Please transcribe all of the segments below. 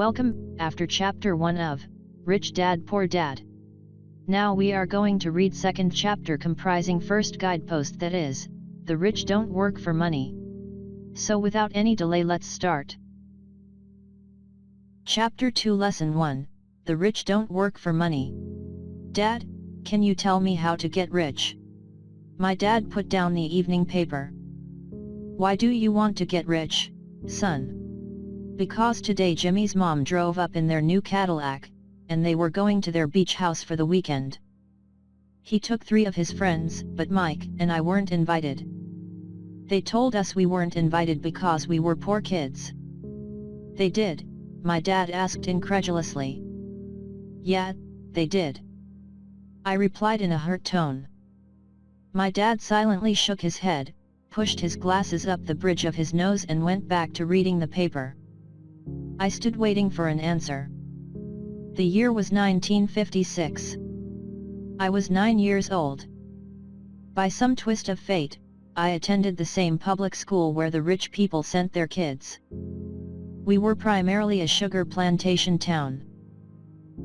Welcome, after chapter 1 of Rich Dad Poor Dad. Now we are going to read second chapter comprising first guidepost, that is, the rich don't work for money. So without any delay, let's start. Chapter 2 Lesson 1, The Rich Don't Work for Money. Dad, can you tell me how to get rich? My dad put down the evening paper. Why do you want to get rich, son? Because today Jimmy's mom drove up in their new Cadillac, and they were going to their beach house for the weekend. He took 3 of his friends, but Mike and I weren't invited. They told us we weren't invited because we were poor kids. They did? My dad asked incredulously. Yeah, they did. I replied in a hurt tone. My dad silently shook his head, pushed his glasses up the bridge of his nose and went back to reading the paper. I stood waiting for an answer. The year was 1956. I was 9 years old. By some twist of fate, I attended the same public school where the rich people sent their kids. We were primarily a sugar plantation town.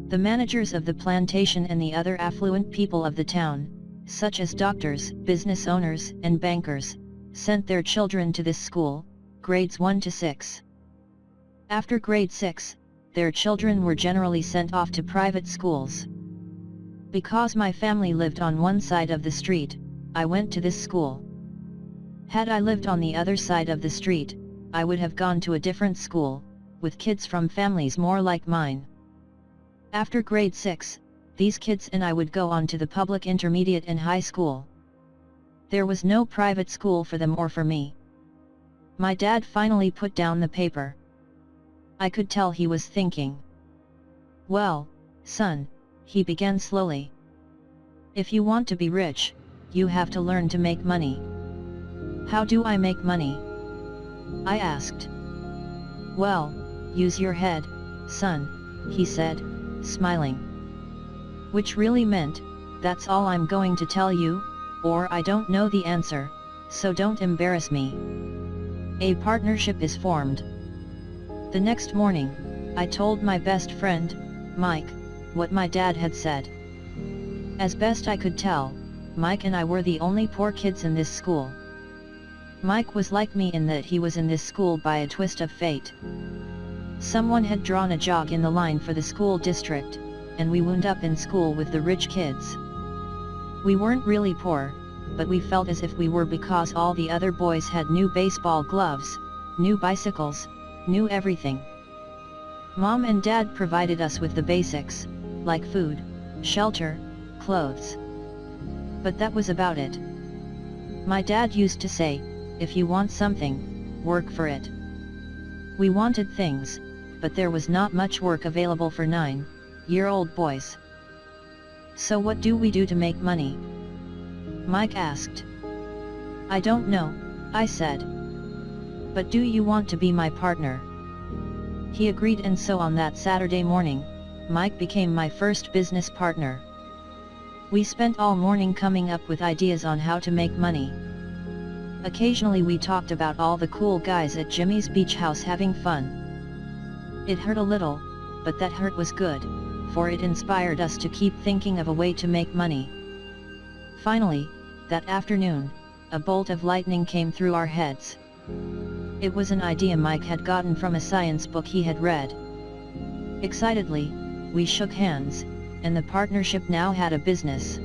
The managers of the plantation and the other affluent people of the town, such as doctors, business owners, and bankers, sent their children to this school, grades 1 to 6. After grade 6, their children were generally sent off to private schools. Because my family lived on one side of the street, I went to this school. Had I lived on the other side of the street, I would have gone to a different school, with kids from families more like mine. After grade 6, these kids and I would go on to the public intermediate and high school. There was no private school for them or for me. My dad finally put down the paper. I could tell he was thinking. Well, son, he began slowly. If you want to be rich, you have to learn to make money. How do I make money? I asked. Well, use your head, son, he said, smiling. Which really meant, that's all I'm going to tell you, or I don't know the answer, so don't embarrass me. A partnership is formed. The next morning, I told my best friend, Mike, what my dad had said. As best I could tell, Mike and I were the only poor kids in this school. Mike was like me in that he was in this school by a twist of fate. Someone had drawn a jog in the line for the school district, and we wound up in school with the rich kids. We weren't really poor, but we felt as if we were because all the other boys had new baseball gloves, new bicycles, new everything. Mom and Dad provided us with the basics, like food, shelter, clothes. But that was about it. My dad used to say, if you want something, work for it. We wanted things, but there was not much work available for 9-year-old boys. So what do we do to make money? Mike asked. I don't know, I said. But do you want to be my partner? He agreed, and so on that Saturday morning, Mike became my first business partner. We spent all morning coming up with ideas on how to make money. Occasionally we talked about all the cool guys at Jimmy's beach house having fun. It hurt a little, but that hurt was good, for it inspired us to keep thinking of a way to make money. Finally, that afternoon, a bolt of lightning came through our heads. It was an idea Mike had gotten from a science book he had read. Excitedly, we shook hands, and the partnership now had a business.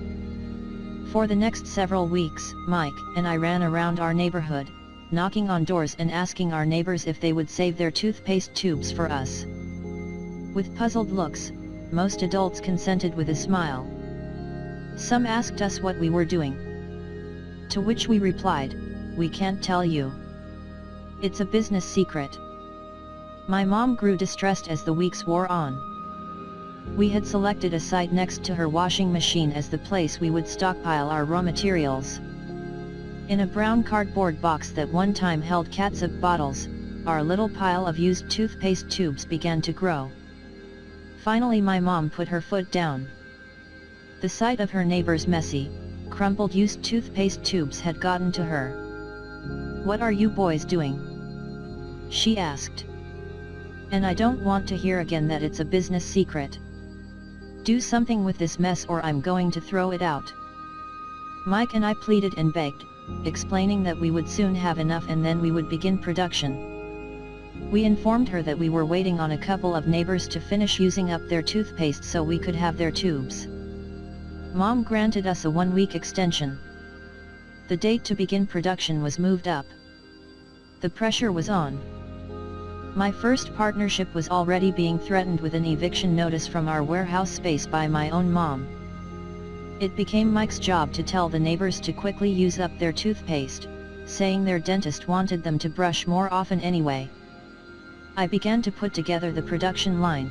For the next several weeks, Mike and I ran around our neighborhood, knocking on doors and asking our neighbors if they would save their toothpaste tubes for us. With puzzled looks, most adults consented with a smile. Some asked us what we were doing. To which we replied, we can't tell you. It's a business secret. My mom grew distressed as the weeks wore on. We had selected a site next to her washing machine as the place we would stockpile our raw materials. In a brown cardboard box that one time held catsup bottles, our little pile of used toothpaste tubes began to grow. Finally my mom put her foot down. The sight of her neighbor's messy, crumpled used toothpaste tubes had gotten to her. What are you boys doing? She asked. And I don't want to hear again that it's a business secret. Do something with this mess or I'm going to throw it out. Mike and I pleaded and begged, explaining that we would soon have enough and then we would begin production. We informed her that we were waiting on a couple of neighbors to finish using up their toothpaste so we could have their tubes. Mom granted us a 1-week extension. The date to begin production was moved up. The pressure was on. My first partnership was already being threatened with an eviction notice from our warehouse space by my own mom. It became Mike's job to tell the neighbors to quickly use up their toothpaste, saying their dentist wanted them to brush more often anyway. I began to put together the production line.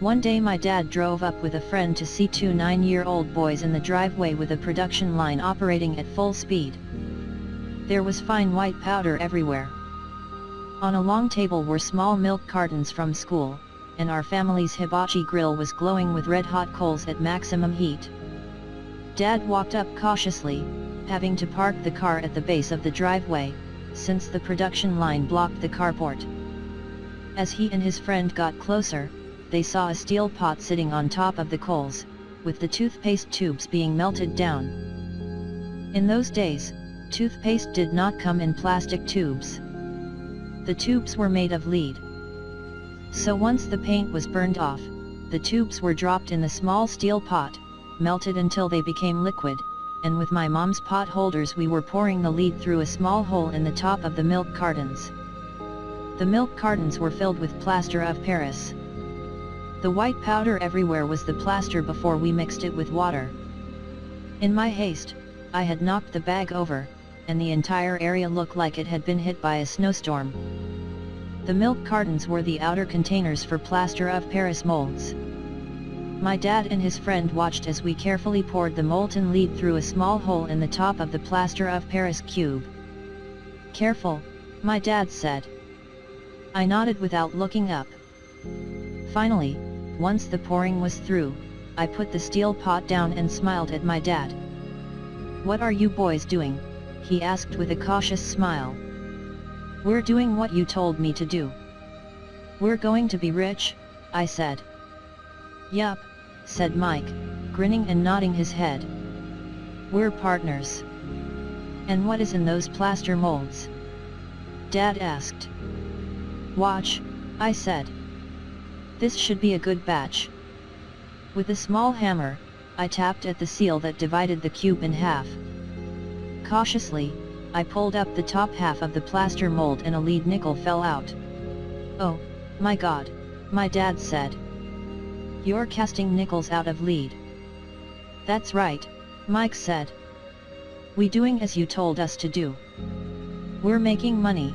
One day my dad drove up with a friend to see 2 9-year-old boys in the driveway with a production line operating at full speed. There was fine white powder everywhere. On a long table were small milk cartons from school, and our family's hibachi grill was glowing with red-hot coals at maximum heat. Dad walked up cautiously, having to park the car at the base of the driveway, since the production line blocked the carport. As he and his friend got closer, they saw a steel pot sitting on top of the coals, with the toothpaste tubes being melted down. In those days, toothpaste did not come in plastic tubes. The tubes were made of lead. So once the paint was burned off, the tubes were dropped in the small steel pot, melted until they became liquid, and with my mom's pot holders we were pouring the lead through a small hole in the top of the milk cartons. The milk cartons were filled with plaster of Paris. The white powder everywhere was the plaster before we mixed it with water. In my haste, I had knocked the bag over, and the entire area looked like it had been hit by a snowstorm. The milk cartons were the outer containers for plaster of Paris molds. My dad and his friend watched as we carefully poured the molten lead through a small hole in the top of the plaster of Paris cube. "Careful," my dad said. I nodded without looking up. Finally, once the pouring was through, I put the steel pot down and smiled at my dad. "What are you boys doing?" he asked with a cautious smile. "We're doing what you told me to do." "We're going to be rich," I said. "Yup," said Mike, grinning and nodding his head. "We're partners." "And what is in those plaster molds?" Dad asked. "Watch," I said. "This should be a good batch." With a small hammer, I tapped at the seal that divided the cube in half. Cautiously, I pulled up the top half of the plaster mold and a lead nickel fell out. "Oh, my God," my dad said. "You're casting nickels out of lead." "That's right," Mike said. "We doing as you told us to do. We're making money."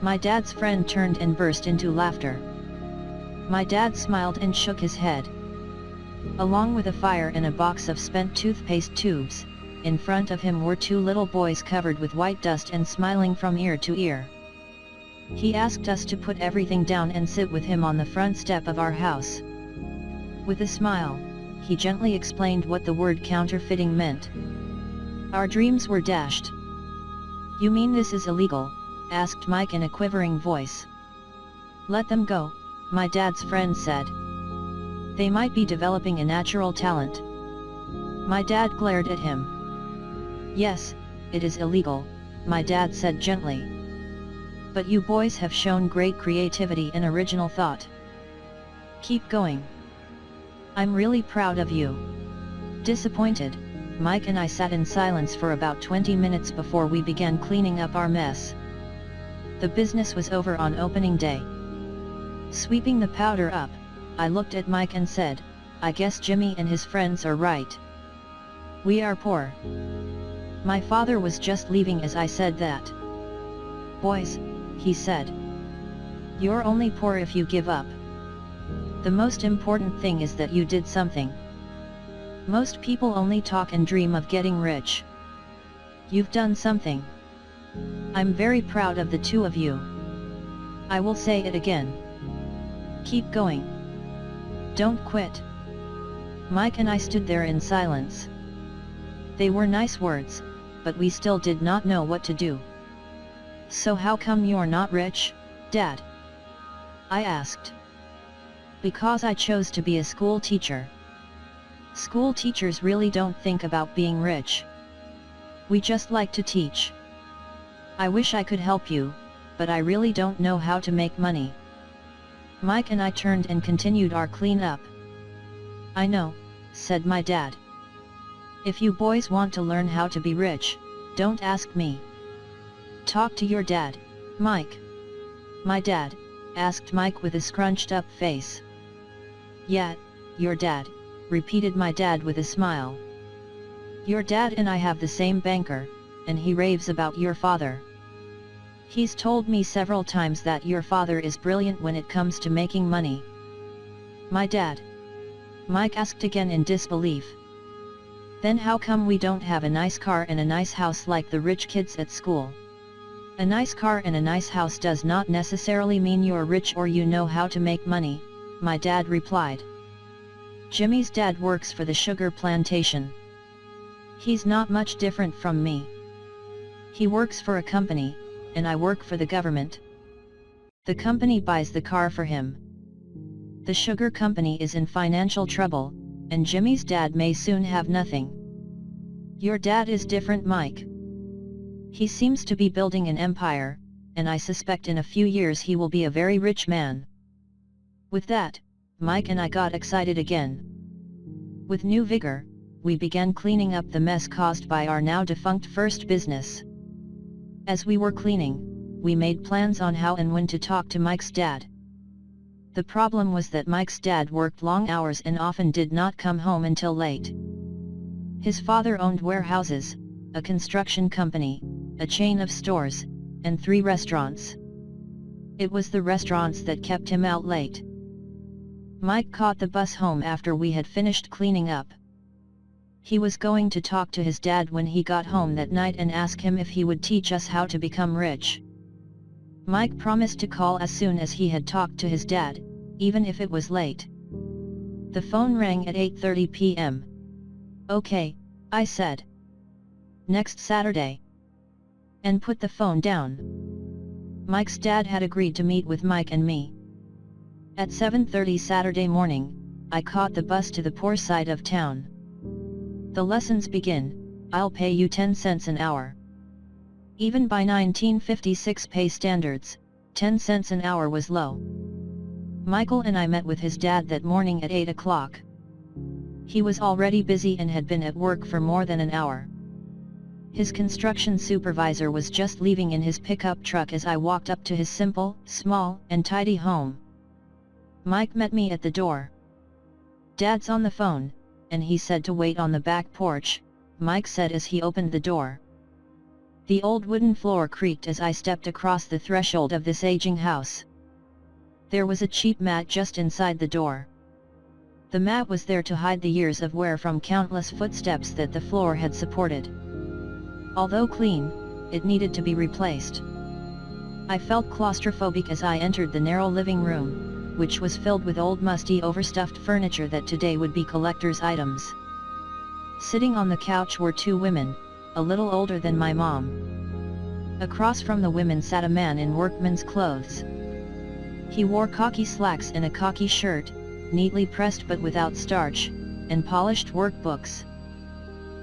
My dad's friend turned and burst into laughter. My dad smiled and shook his head. Along with a fire and a box of spent toothpaste tubes, in front of him were 2 little boys covered with white dust and smiling from ear to ear. He asked us to put everything down and sit with him on the front step of our house. With a smile, he gently explained what the word counterfeiting meant. Our dreams were dashed. "You mean this is illegal?" asked Mike in a quivering voice. "Let them go," my dad's friend said. "They might be developing a natural talent." My dad glared at him. "Yes, it is illegal," my dad said gently. "But you boys have shown great creativity and original thought. Keep going. I'm really proud of you." Disappointed, Mike and I sat in silence for about 20 minutes before we began cleaning up our mess. The business was over on opening day. Sweeping the powder up, I looked at Mike and said, "I guess Jimmy and his friends are right. We are poor." My father was just leaving as I said that. "Boys," he said, "you're only poor if you give up. The most important thing is that you did something. Most people only talk and dream of getting rich. You've done something. I'm very proud of the 2 of you. I will say it again. Keep going. Don't quit." Mike and I stood there in silence. They were nice words, but we still did not know what to do. "So how come you're not rich, Dad?" I asked. Because I chose to be a school teacher. School teachers really don't think about being rich. We just like to teach. I wish I could help you, but I really don't know how to make money. Mike and I turned and continued our cleanup. I know, said my dad. If you boys want to learn how to be rich, don't ask me. Talk to your dad, Mike. My dad, asked Mike with a scrunched up face. Yeah, your dad, repeated my dad with a smile. Your dad and I have the same banker, and he raves about your father. He's told me several times that your father is brilliant when it comes to making money. My dad? Mike asked again in disbelief. Then how come we don't have a nice car and a nice house like the rich kids at school? A nice car and a nice house does not necessarily mean you're rich or you know how to make money, my dad replied. Jimmy's dad works for the sugar plantation. He's not much different from me. He works for a company, and I work for the government. The company buys the car for him. The sugar company is in financial trouble, and Jimmy's dad may soon have nothing. Your dad is different, Mike. He seems to be building an empire, and I suspect in a few years he will be a very rich man. With that, Mike and I got excited again. With new vigor, we began cleaning up the mess caused by our now defunct first business. As we were cleaning, we made plans on how and when to talk to Mike's dad. The problem was that Mike's dad worked long hours and often did not come home until late. His father owned warehouses, a construction company, a chain of stores, and 3 restaurants. It was the restaurants that kept him out late. Mike caught the bus home after we had finished cleaning up. He was going to talk to his dad when he got home that night and ask him if he would teach us how to become rich. Mike promised to call as soon as he had talked to his dad, even if it was late. The phone rang at 8:30 p.m. Okay, I said. Next Saturday. And put the phone down. Mike's dad had agreed to meet with Mike and me. At 7:30 Saturday morning, I caught the bus to the poor side of town. The lessons begin, I'll pay you 10 cents an hour. Even by 1956 pay standards, 10 cents an hour was low. Michael and I met with his dad that morning at 8 o'clock. He was already busy and had been at work for more than an hour. His construction supervisor was just leaving in his pickup truck as I walked up to his simple, small, and tidy home. Mike met me at the door. Dad's on the phone, and he said to wait on the back porch, Mike said as he opened the door. The old wooden floor creaked as I stepped across the threshold of this aging house. There was a cheap mat just inside the door. The mat was there to hide the years of wear from countless footsteps that the floor had supported. Although clean, it needed to be replaced. I felt claustrophobic as I entered the narrow living room, which was filled with old musty overstuffed furniture that today would be collector's items. Sitting on the couch were 2 women, a little older than my mom. Across from the women sat a man in workman's clothes. He wore khaki slacks and a khaki shirt, neatly pressed but without starch, and polished workbooks.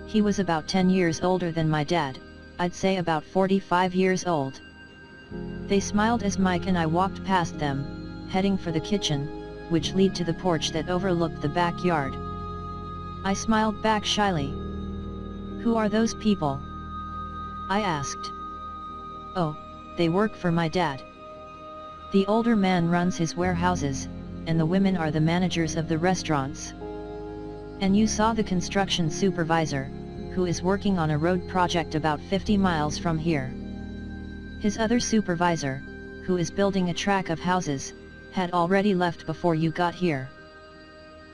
He was about 10 years older than my dad, I'd say about 45 years old. They smiled as Mike and I walked past them, heading for the kitchen, which led to the porch that overlooked the backyard. I smiled back shyly. Who are those people? I asked. Oh, they work for my dad. The older man runs his warehouses, and the women are the managers of the restaurants. And you saw the construction supervisor, who is working on a road project about 50 miles from here. His other supervisor, who is building a track of houses, had already left before you got here.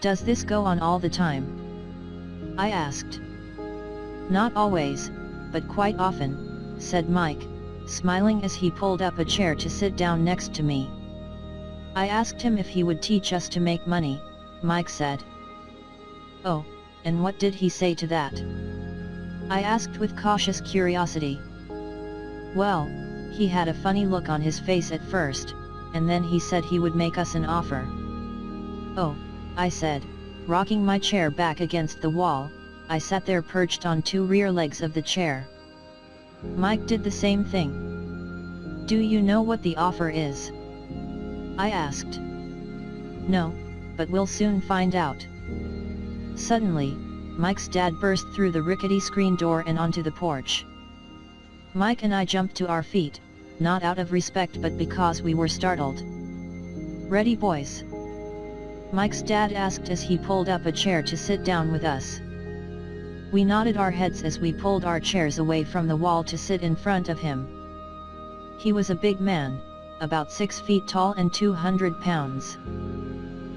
Does this go on all the time? I asked. Not always, but quite often, said Mike, smiling as he pulled up a chair to sit down next to me. I asked him if he would teach us to make money, Mike said. Oh, and what did he say to that? I asked with cautious curiosity. Well, he had a funny look on his face at first, and then he said he would make us an offer. Oh, I said, rocking my chair back against the wall. I sat there perched on two rear legs of the chair. Mike did the same thing. Do you know what the offer is? I asked. No, but we'll soon find out. Suddenly, Mike's dad burst through the rickety screen door and onto the porch. Mike and I jumped to our feet, not out of respect but because we were startled. Ready, boys? Mike's dad asked as he pulled up a chair to sit down with us. We nodded our heads as we pulled our chairs away from the wall to sit in front of him. He was a big man, about 6 feet tall and 200 pounds.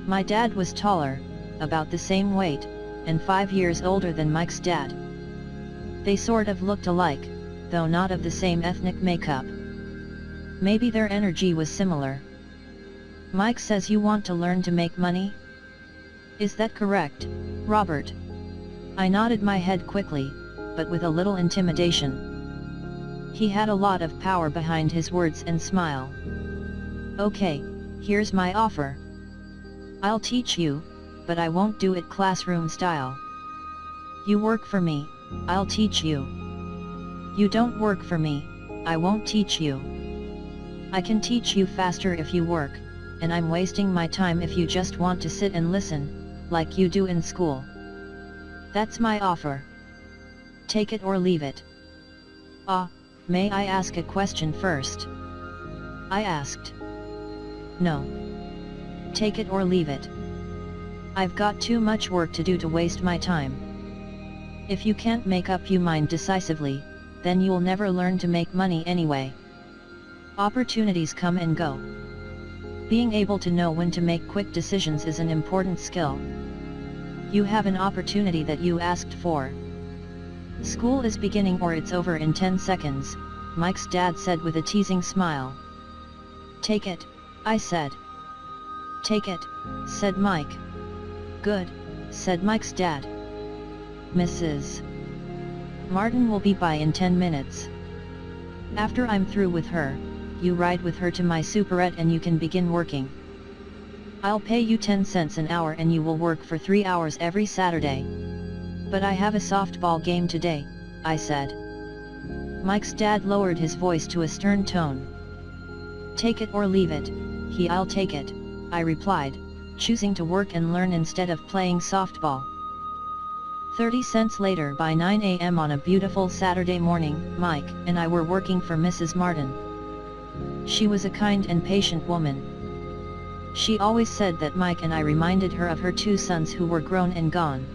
My dad was taller, about the same weight, and 5 years older than Mike's dad. They sort of looked alike, though not of the same ethnic makeup. Maybe their energy was similar. Mike says you want to learn to make money? Is that correct, Robert? I nodded my head quickly, but with a little intimidation. He had a lot of power behind his words and smile. Okay, here's my offer. I'll teach you, but I won't do it classroom style. You work for me, I'll teach you. You don't work for me, I won't teach you. I can teach you faster if you work, and I'm wasting my time if you just want to sit and listen, like you do in school. That's my offer. Take it or leave it. May I ask a question first? I asked. No. Take it or leave it. I've got too much work to do to waste my time. If you can't make up your mind decisively, then you'll never learn to make money anyway. Opportunities come and go. Being able to know when to make quick decisions is an important skill. You have an opportunity that you asked for. School is beginning or it's over in 10 seconds, Mike's dad said with a teasing smile. Take it, I said. Take it, said Mike. Good, said Mike's dad. Mrs. Martin will be by in 10 minutes. After I'm through with her, you ride with her to my superette and you can begin working. I'll pay you 10 cents an hour and you will work for 3 hours every Saturday. But I have a softball game today, I said. Mike's dad lowered his voice to a stern tone. Take it or leave it, I'll take it, I replied, choosing to work and learn instead of playing softball. 30 cents later by 9 a.m. on a beautiful Saturday morning, Mike and I were working for Mrs. Martin. She was a kind and patient woman. She always said that Mike and I reminded her of her 2 sons who were grown and gone.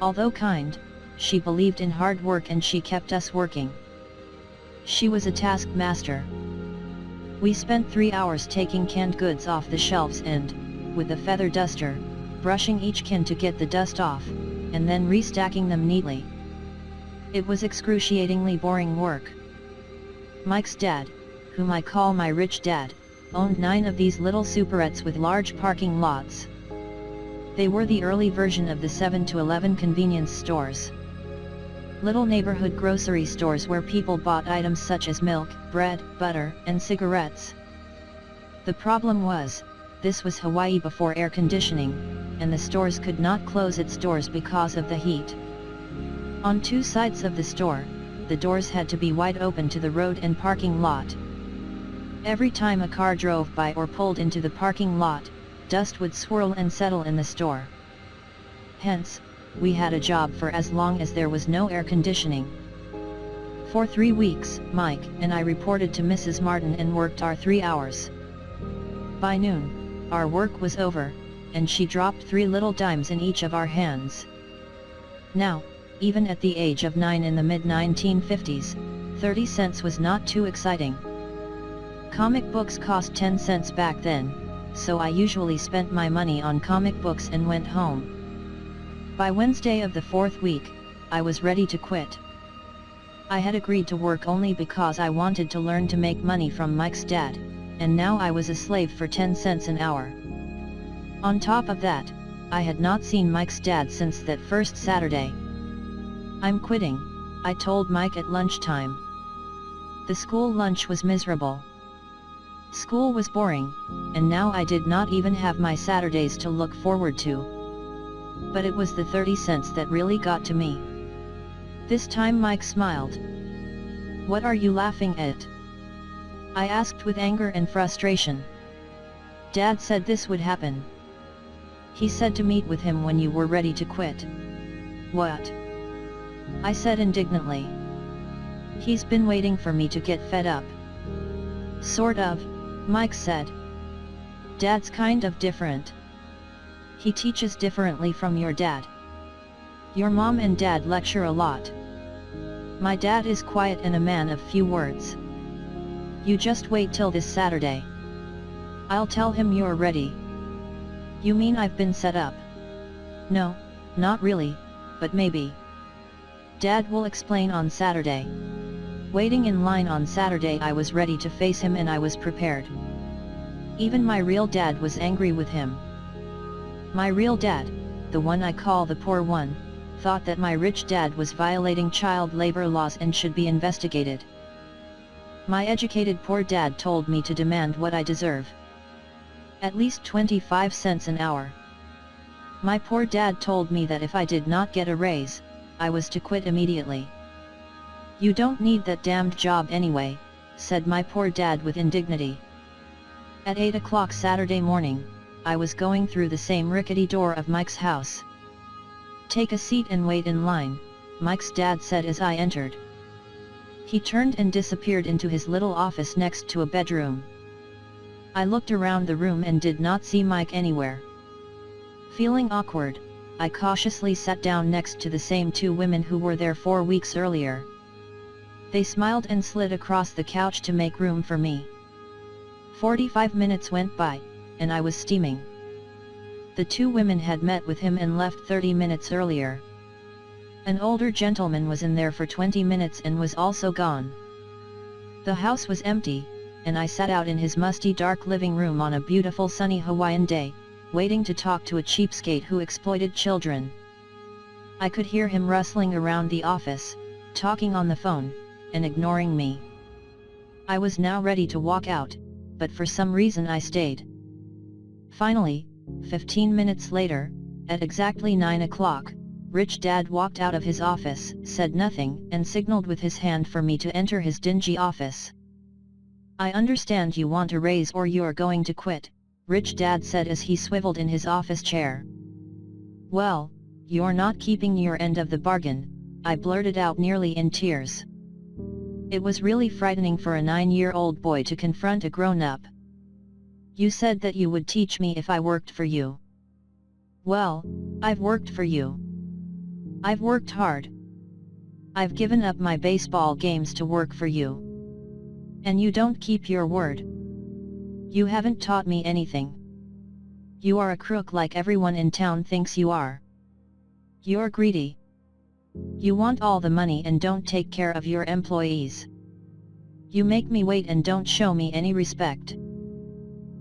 Although kind, she believed in hard work and she kept us working. She was a taskmaster. We spent 3 hours taking canned goods off the shelves and, with a feather duster, brushing each can to get the dust off, and then restacking them neatly. It was excruciatingly boring work. Mike's dad, whom I call my rich dad, owned 9 of these little superettes with large parking lots. They were the early version of the 7-Eleven convenience stores. Little neighborhood grocery stores where people bought items such as milk, bread, butter, and cigarettes. The problem was, this was Hawaii before air conditioning, and the stores could not close its doors because of the heat. On 2 sides of the store, the doors had to be wide open to the road and parking lot. Every time a car drove by or pulled into the parking lot, dust would swirl and settle in the store. Hence, we had a job for as long as there was no air conditioning. For 3 weeks, Mike and I reported to Mrs. Martin and worked our 3 hours. By noon, our work was over, and she dropped 3 little dimes in each of our hands. Now, even at the age of 9 in the mid-1950s, 30 cents was not too exciting. Comic books cost 10 cents back then, so I usually spent my money on comic books and went home. By Wednesday of the 4th week, I was ready to quit. I had agreed to work only because I wanted to learn to make money from Mike's dad, and now I was a slave for 10 cents an hour. On top of that, I had not seen Mike's dad since that first Saturday. I'm quitting, I told Mike at lunchtime. The school lunch was miserable. School was boring, and now I did not even have my Saturdays to look forward to. But it was the 30 cents that really got to me. This time Mike smiled. "What are you laughing at?" I asked with anger and frustration. "Dad said this would happen. He said to meet with him when you were ready to quit." "What?" I said indignantly. "He's been waiting for me to get fed up." "Sort of," Mike said. "Dad's kind of different. He teaches differently from your dad. Your mom and dad lecture a lot. My dad is quiet and a man of few words. You just wait till this Saturday. I'll tell him you're ready." "You mean I've been set up?" "No, not really, but maybe. Dad will explain on Saturday." Waiting in line on Saturday, I was ready to face him and I was prepared. Even my real dad was angry with him. My real dad, the one I call the poor one, thought that my rich dad was violating child labor laws and should be investigated. My educated poor dad told me to demand what I deserve. At least 25 cents an hour. My poor dad told me that if I did not get a raise, I was to quit immediately. "You don't need that damned job anyway," said my poor dad with indignity. At 8 o'clock Saturday morning, I was going through the same rickety door of Mike's house. "Take a seat and wait in line," Mike's dad said as I entered. He turned and disappeared into his little office next to a bedroom. I looked around the room and did not see Mike anywhere. Feeling awkward, I cautiously sat down next to the same two women who were there 4 weeks earlier. They smiled and slid across the couch to make room for me. 45 minutes went by, and I was steaming. The two women had met with him and left 30 minutes earlier. An older gentleman was in there for 20 minutes and was also gone. The house was empty, and I sat out in his musty dark living room on a beautiful sunny Hawaiian day, waiting to talk to a cheapskate who exploited children. I could hear him rustling around the office, talking on the phone, and ignoring me. I was now ready to walk out, but for some reason I stayed. Finally, 15 minutes later, at exactly 9 o'clock, Rich Dad walked out of his office, said nothing, and signaled with his hand for me to enter his dingy office. "I understand you want a raise or you're going to quit," Rich Dad said as he swiveled in his office chair. "Well, you're not keeping your end of the bargain," I blurted out nearly in tears. It was really frightening for a 9-year-old boy to confront a grown-up. "You said that you would teach me if I worked for you." "Well, I've worked for you. I've worked hard. I've given up my baseball games to work for you. And you don't keep your word. You haven't taught me anything. You are a crook like everyone in town thinks you are. You're greedy. You want all the money and don't take care of your employees. You make me wait and don't show me any respect.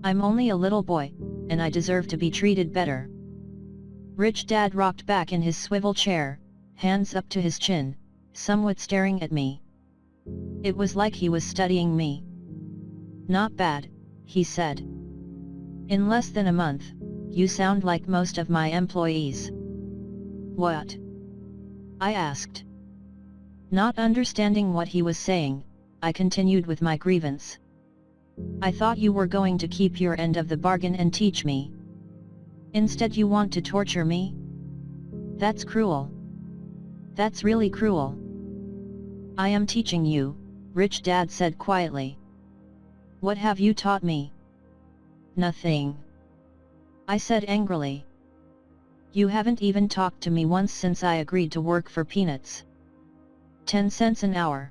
I'm only a little boy, and I deserve to be treated better." Rich Dad rocked back in his swivel chair, hands up to his chin, somewhat staring at me. It was like he was studying me. "Not bad," he said. "In less than a month, you sound like most of my employees." "What?" I asked. Not understanding what he was saying, I continued with my grievance. "I thought you were going to keep your end of the bargain and teach me. Instead you want to torture me? That's cruel. That's really cruel." "I am teaching you," Rich Dad said quietly. "What have you taught me?" "Nothing," I said angrily. "You haven't even talked to me once since I agreed to work for peanuts. 10 cents an hour.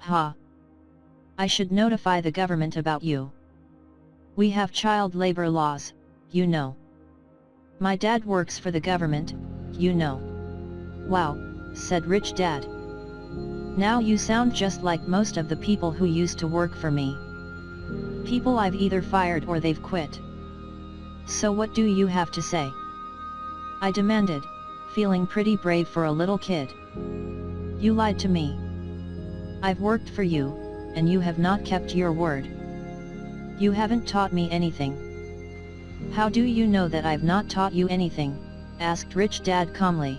Ha! I should notify the government about you. We have child labor laws, you know. My dad works for the government, you know." "Wow," said Rich Dad. "Now you sound just like most of the people who used to work for me. People I've either fired or they've quit. So what do you have to say?" I demanded, feeling pretty brave for a little kid. "You lied to me. I've worked for you, and you have not kept your word. You haven't taught me anything. How do you know that I've not taught you anything? Asked Rich Dad calmly.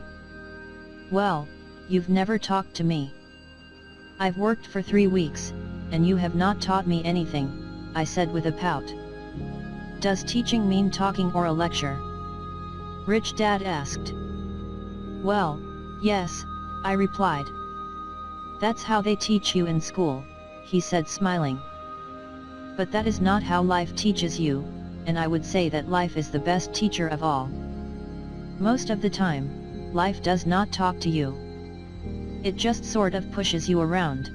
Well, you've never talked to me. I've worked for 3 weeks, and you have not taught me anything, I said with a pout. Does teaching mean talking or a lecture? Rich Dad asked. Well, yes, I replied. That's how they teach you in school, he said smiling. But that is not how life teaches you, and I would say that life is the best teacher of all. Most of the time, life does not talk to you. It just sort of pushes you around.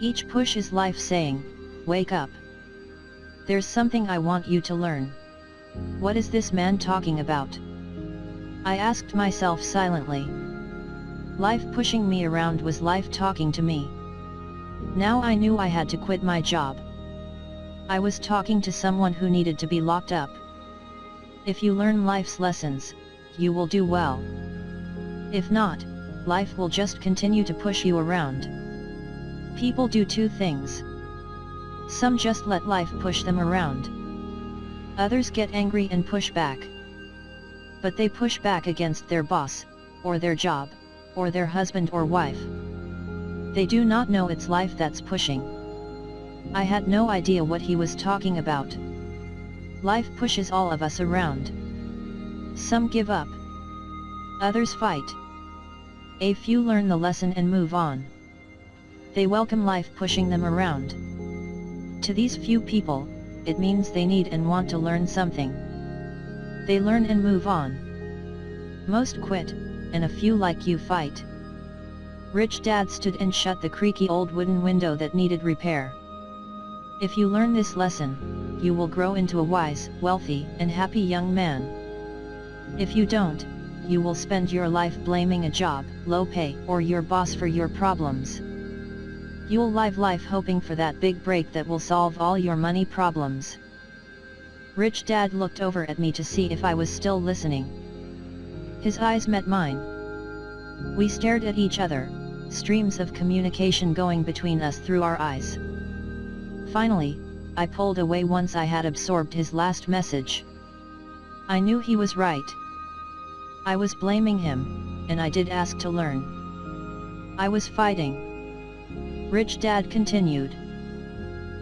Each push is life saying, wake up. There's something I want you to learn. What is this man talking about? I asked myself silently. Life pushing me around was life talking to me. Now I knew I had to quit my job. I was talking to someone who needed to be locked up. If you learn life's lessons, you will do well. If not, life will just continue to push you around. People do 2 things. Some just let life push them around. Others get angry and push back. But they push back against their boss, or their job, or their husband or wife. They do not know it's life that's pushing. I had no idea what he was talking about. Life pushes all of us around. Some give up. Others fight. A few learn the lesson and move on. They welcome life pushing them around. To these few people, it means they need and want to learn something. They learn and move on. Most quit, and a few like you fight. Rich Dad stood and shut the creaky old wooden window that needed repair. If you learn this lesson, you will grow into a wise, wealthy, and happy young man. If you don't, you will spend your life blaming a job, low pay, or your boss for your problems. You'll live life hoping for that big break that will solve all your money problems. Rich Dad looked over at me to see if I was still listening. His eyes met mine. We stared at each other, streams of communication going between us through our eyes. Finally, I pulled away once I had absorbed his last message. I knew he was right. I was blaming him, and I did ask to learn. I was fighting. Rich Dad continued.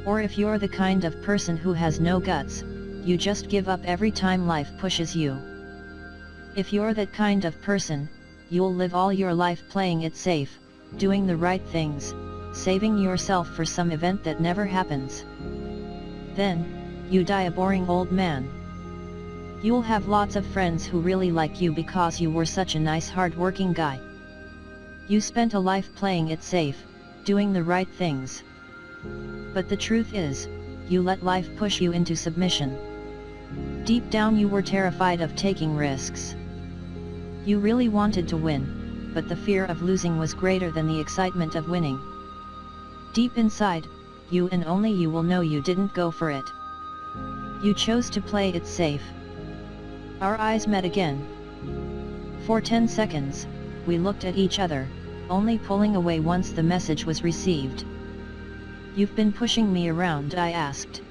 Or if you're the kind of person who has no guts, you just give up every time life pushes you. If you're that kind of person, you'll live all your life playing it safe, doing the right things, saving yourself for some event that never happens. Then, you die a boring old man. You'll have lots of friends who really like you because you were such a nice hard-working guy. You spent a life playing it safe, doing the right things. But the truth is, you let life push you into submission. Deep down you were terrified of taking risks. You really wanted to win, but the fear of losing was greater than the excitement of winning. Deep inside, you and only you will know you didn't go for it. You chose to play it safe. Our eyes met again. For 10 seconds, we looked at each other, only pulling away once the message was received. You've been pushing me around, I asked.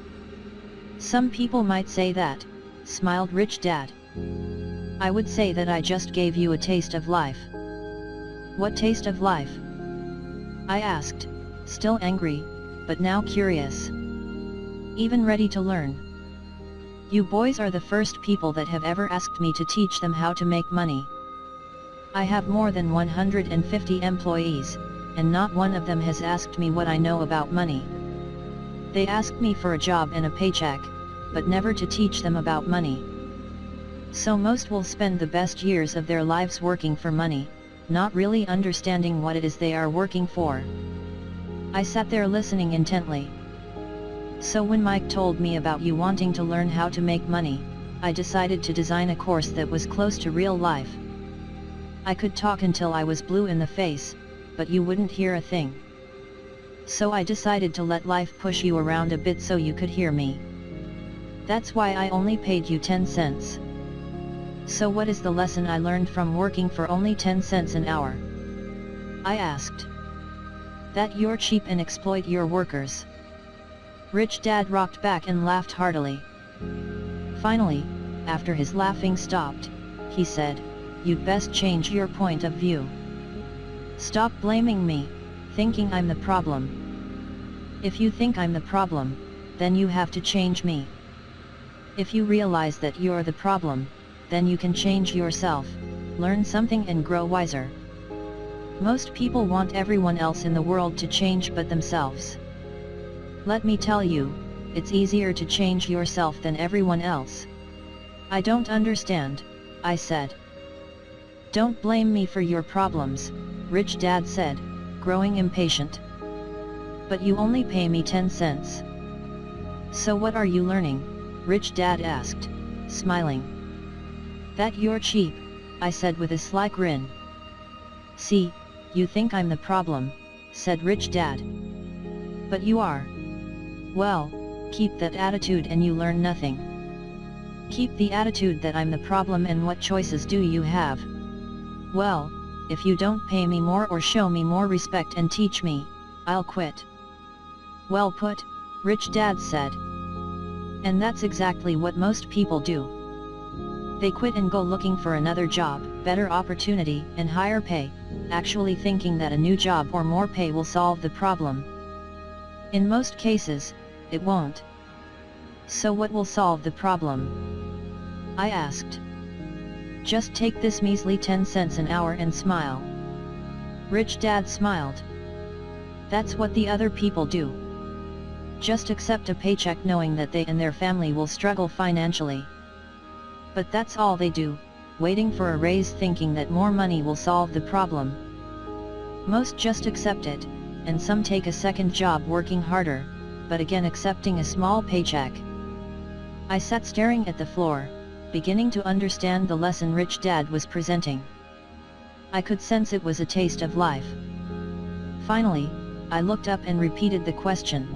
Some people might say that, smiled Rich Dad. I would say that I just gave you a taste of life. What taste of life? I asked, still angry, but now curious. Even ready to learn. You boys are the first people that have ever asked me to teach them how to make money. I have more than 150 employees, and not one of them has asked me what I know about money. They ask me for a job and a paycheck, but never to teach them about money. So most will spend the best years of their lives working for money, not really understanding what it is they are working for. I sat there listening intently. So when Mike told me about you wanting to learn how to make money, I decided to design a course that was close to real life. I could talk until I was blue in the face, but you wouldn't hear a thing. So I decided to let life push you around a bit so you could hear me. That's why I only paid you 10 cents. So what is the lesson I learned from working for only 10 cents an hour? I asked. That you're cheap and exploit your workers. Rich Dad rocked back and laughed heartily. Finally, after his laughing stopped, he said, "You'd best change your point of view. Stop blaming me, thinking I'm the problem. If you think I'm the problem, then you have to change me. If you realize that you're the problem, then you can change yourself, learn something and grow wiser." Most people want everyone else in the world to change but themselves. Let me tell you, it's easier to change yourself than everyone else. "I don't understand," I said. "Don't blame me for your problems," Rich Dad said, growing impatient. "But you only pay me 10 cents. So what are you learning?" Rich Dad asked, smiling. "That you're cheap," I said with a sly grin. "See, you think I'm the problem," said Rich Dad. "But you are. Well, keep that attitude and you learn nothing. Keep the attitude that I'm the problem, and what choices do you have? Well, if you don't pay me more or show me more respect and teach me, I'll quit." "Well put," Rich Dad said. And that's exactly what most people do. They quit and go looking for another job, better opportunity, and higher pay, actually thinking that a new job or more pay will solve the problem. In most cases, it won't. So what will solve the problem? I asked. "Just take this measly 10 cents an hour and smile." Rich Dad smiled. "That's what the other people do. Just accept a paycheck knowing that they and their family will struggle financially. But that's all they do, waiting for a raise thinking that more money will solve the problem. Most just accept it, and some take a second job working harder, but again accepting a small paycheck." I sat staring at the floor, beginning to understand the lesson Rich Dad was presenting. I could sense it was a taste of life. Finally, I looked up and repeated the question.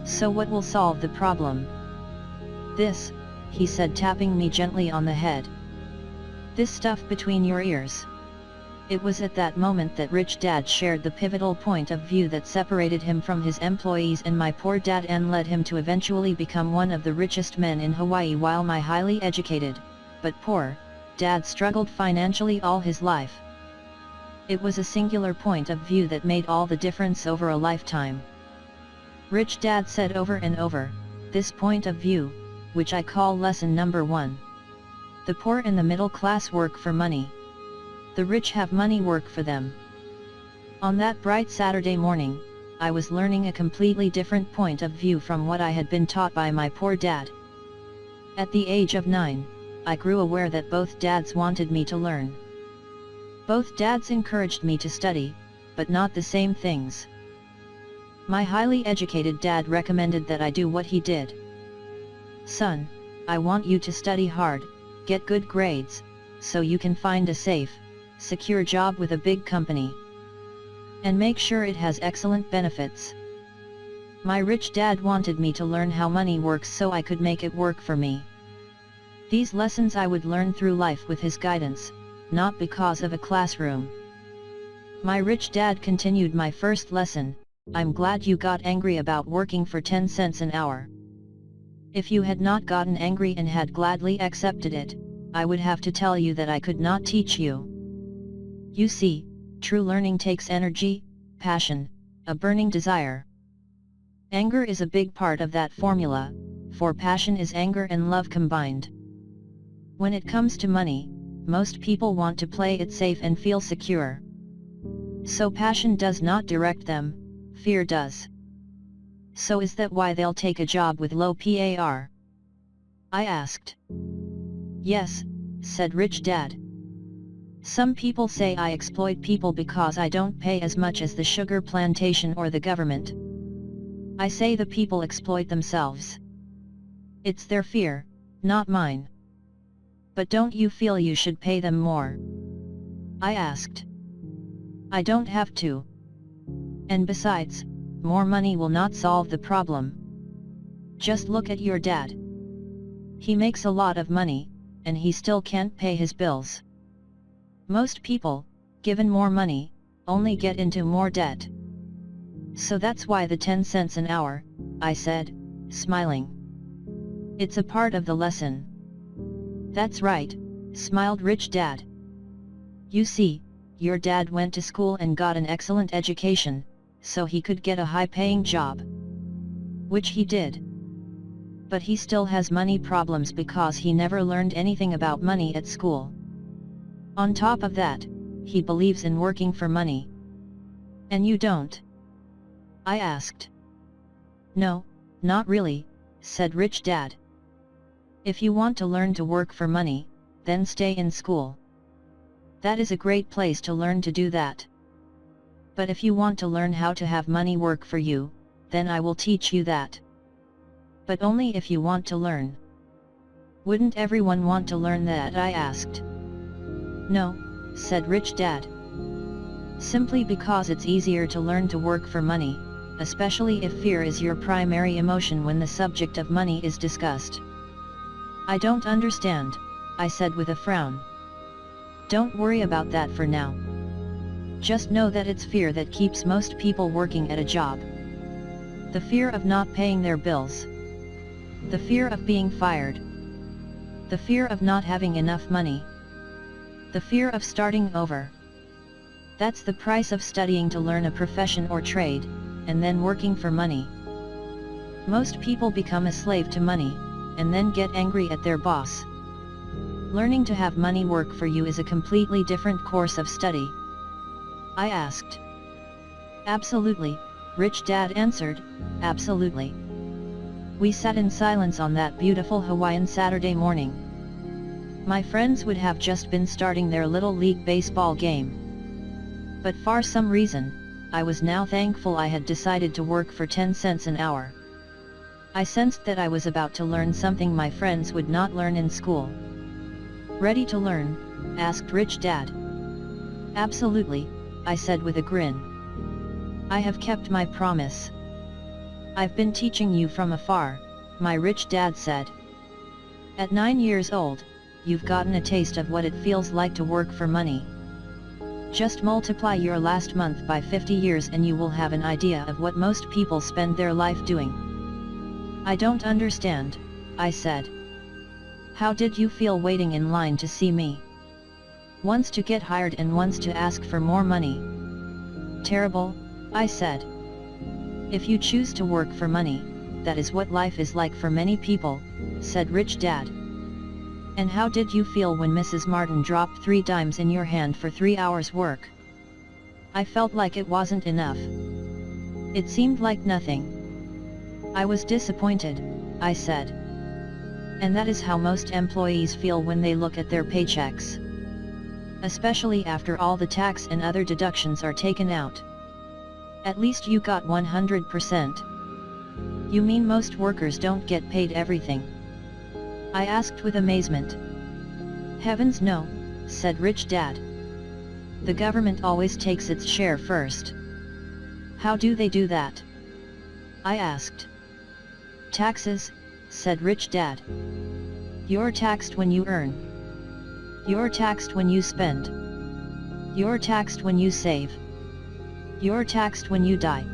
"So what will solve the problem?" "This," he said, tapping me gently on the head. "This stuff between your ears." It was at that moment that Rich Dad shared the pivotal point of view that separated him from his employees and my poor dad and led him to eventually become one of the richest men in Hawaii, while my highly educated, but poor, dad struggled financially all his life. It was a singular point of view that made all the difference over a lifetime. Rich Dad said over and over, this point of view, which I call lesson number 1. The poor and the middle class work for money. The rich have money work for them. On that bright Saturday morning, I was learning a completely different point of view from what I had been taught by my poor dad. At the age of 9, I grew aware that both dads wanted me to learn. Both dads encouraged me to study, but not the same things. My highly educated dad recommended that I do what he did. "Son, I want you to study hard, get good grades, so you can find a safe, secure job with a big company. And make sure it has excellent benefits." My rich dad wanted me to learn how money works so I could make it work for me. These lessons I would learn through life with his guidance, not because of a classroom. My rich dad continued my first lesson, "I'm glad you got angry about working for 10 cents an hour. If you had not gotten angry and had gladly accepted it, I would have to tell you that I could not teach you. You see, true learning takes energy, passion, a burning desire. Anger is a big part of that formula, for passion is anger and love combined. When it comes to money, most people want to play it safe and feel secure. So passion does not direct them, fear does. So is that why they'll take a job with low PAR?" I asked. "Yes," said Rich Dad. "Some people say I exploit people because I don't pay as much as the sugar plantation or the government. I say the people exploit themselves. It's their fear, not mine. But don't you feel you should pay them more?" I asked. "I don't have to. And besides, more money will not solve the problem. Just look at your dad. He makes a lot of money, and he still can't pay his bills. Most people, given more money, only get into more debt. So that's why the 10 cents an hour, I said, smiling. It's a part of the lesson. That's right, smiled Rich Dad. You see, your dad went to school and got an excellent education, so he could get a high-paying job. Which he did. But he still has money problems because he never learned anything about money at school. On top of that, he believes in working for money. And you don't? I asked. No, not really, said Rich Dad. If you want to learn to work for money, then stay in school. That is a great place to learn to do that. But if you want to learn how to have money work for you, then I will teach you that. But only if you want to learn. Wouldn't everyone want to learn that? I asked. No, said Rich Dad. Simply because it's easier to learn to work for money, especially if fear is your primary emotion when the subject of money is discussed. I don't understand, I said with a frown. Don't worry about that for now. Just know that it's fear that keeps most people working at a job. The fear of not paying their bills. The fear of being fired. The fear of not having enough money. The fear of starting over. That's the price of studying to learn a profession or trade, and then working for money. Most people become a slave to money, and then get angry at their boss. Learning to have money work for you is a completely different course of study. I asked. Absolutely, Rich Dad answered, absolutely. We sat in silence on that beautiful Hawaiian Saturday morning. My friends would have just been starting their Little League baseball game. But for some reason, I was now thankful I had decided to work for 10 cents an hour. I sensed that I was about to learn something my friends would not learn in school. Ready to learn? Asked Rich Dad. Absolutely, I said with a grin. I have kept my promise. I've been teaching you from afar, my Rich Dad said. At 9 years old, you've gotten a taste of what it feels like to work for money. Just multiply your last month by 50 years and you will have an idea of what most people spend their life doing. I don't understand, I said. How did you feel waiting in line to see me? Once to get hired and once to ask for more money. Terrible, I said. If you choose to work for money, that is what life is like for many people, said Rich Dad. And how did you feel when Mrs. Martin dropped 3 dimes in your hand for 3 hours work? I felt like it wasn't enough. It seemed like nothing. I was disappointed, I said. And that is how most employees feel when they look at their paychecks. Especially after all the tax and other deductions are taken out. At least you got 100%. You mean most workers don't get paid everything? I asked with amazement. Heavens no, said Rich Dad. The government always takes its share first. How do they do that? I asked. Taxes, said Rich Dad. You're taxed when you earn. You're taxed when you spend. You're taxed when you save. You're taxed when you die.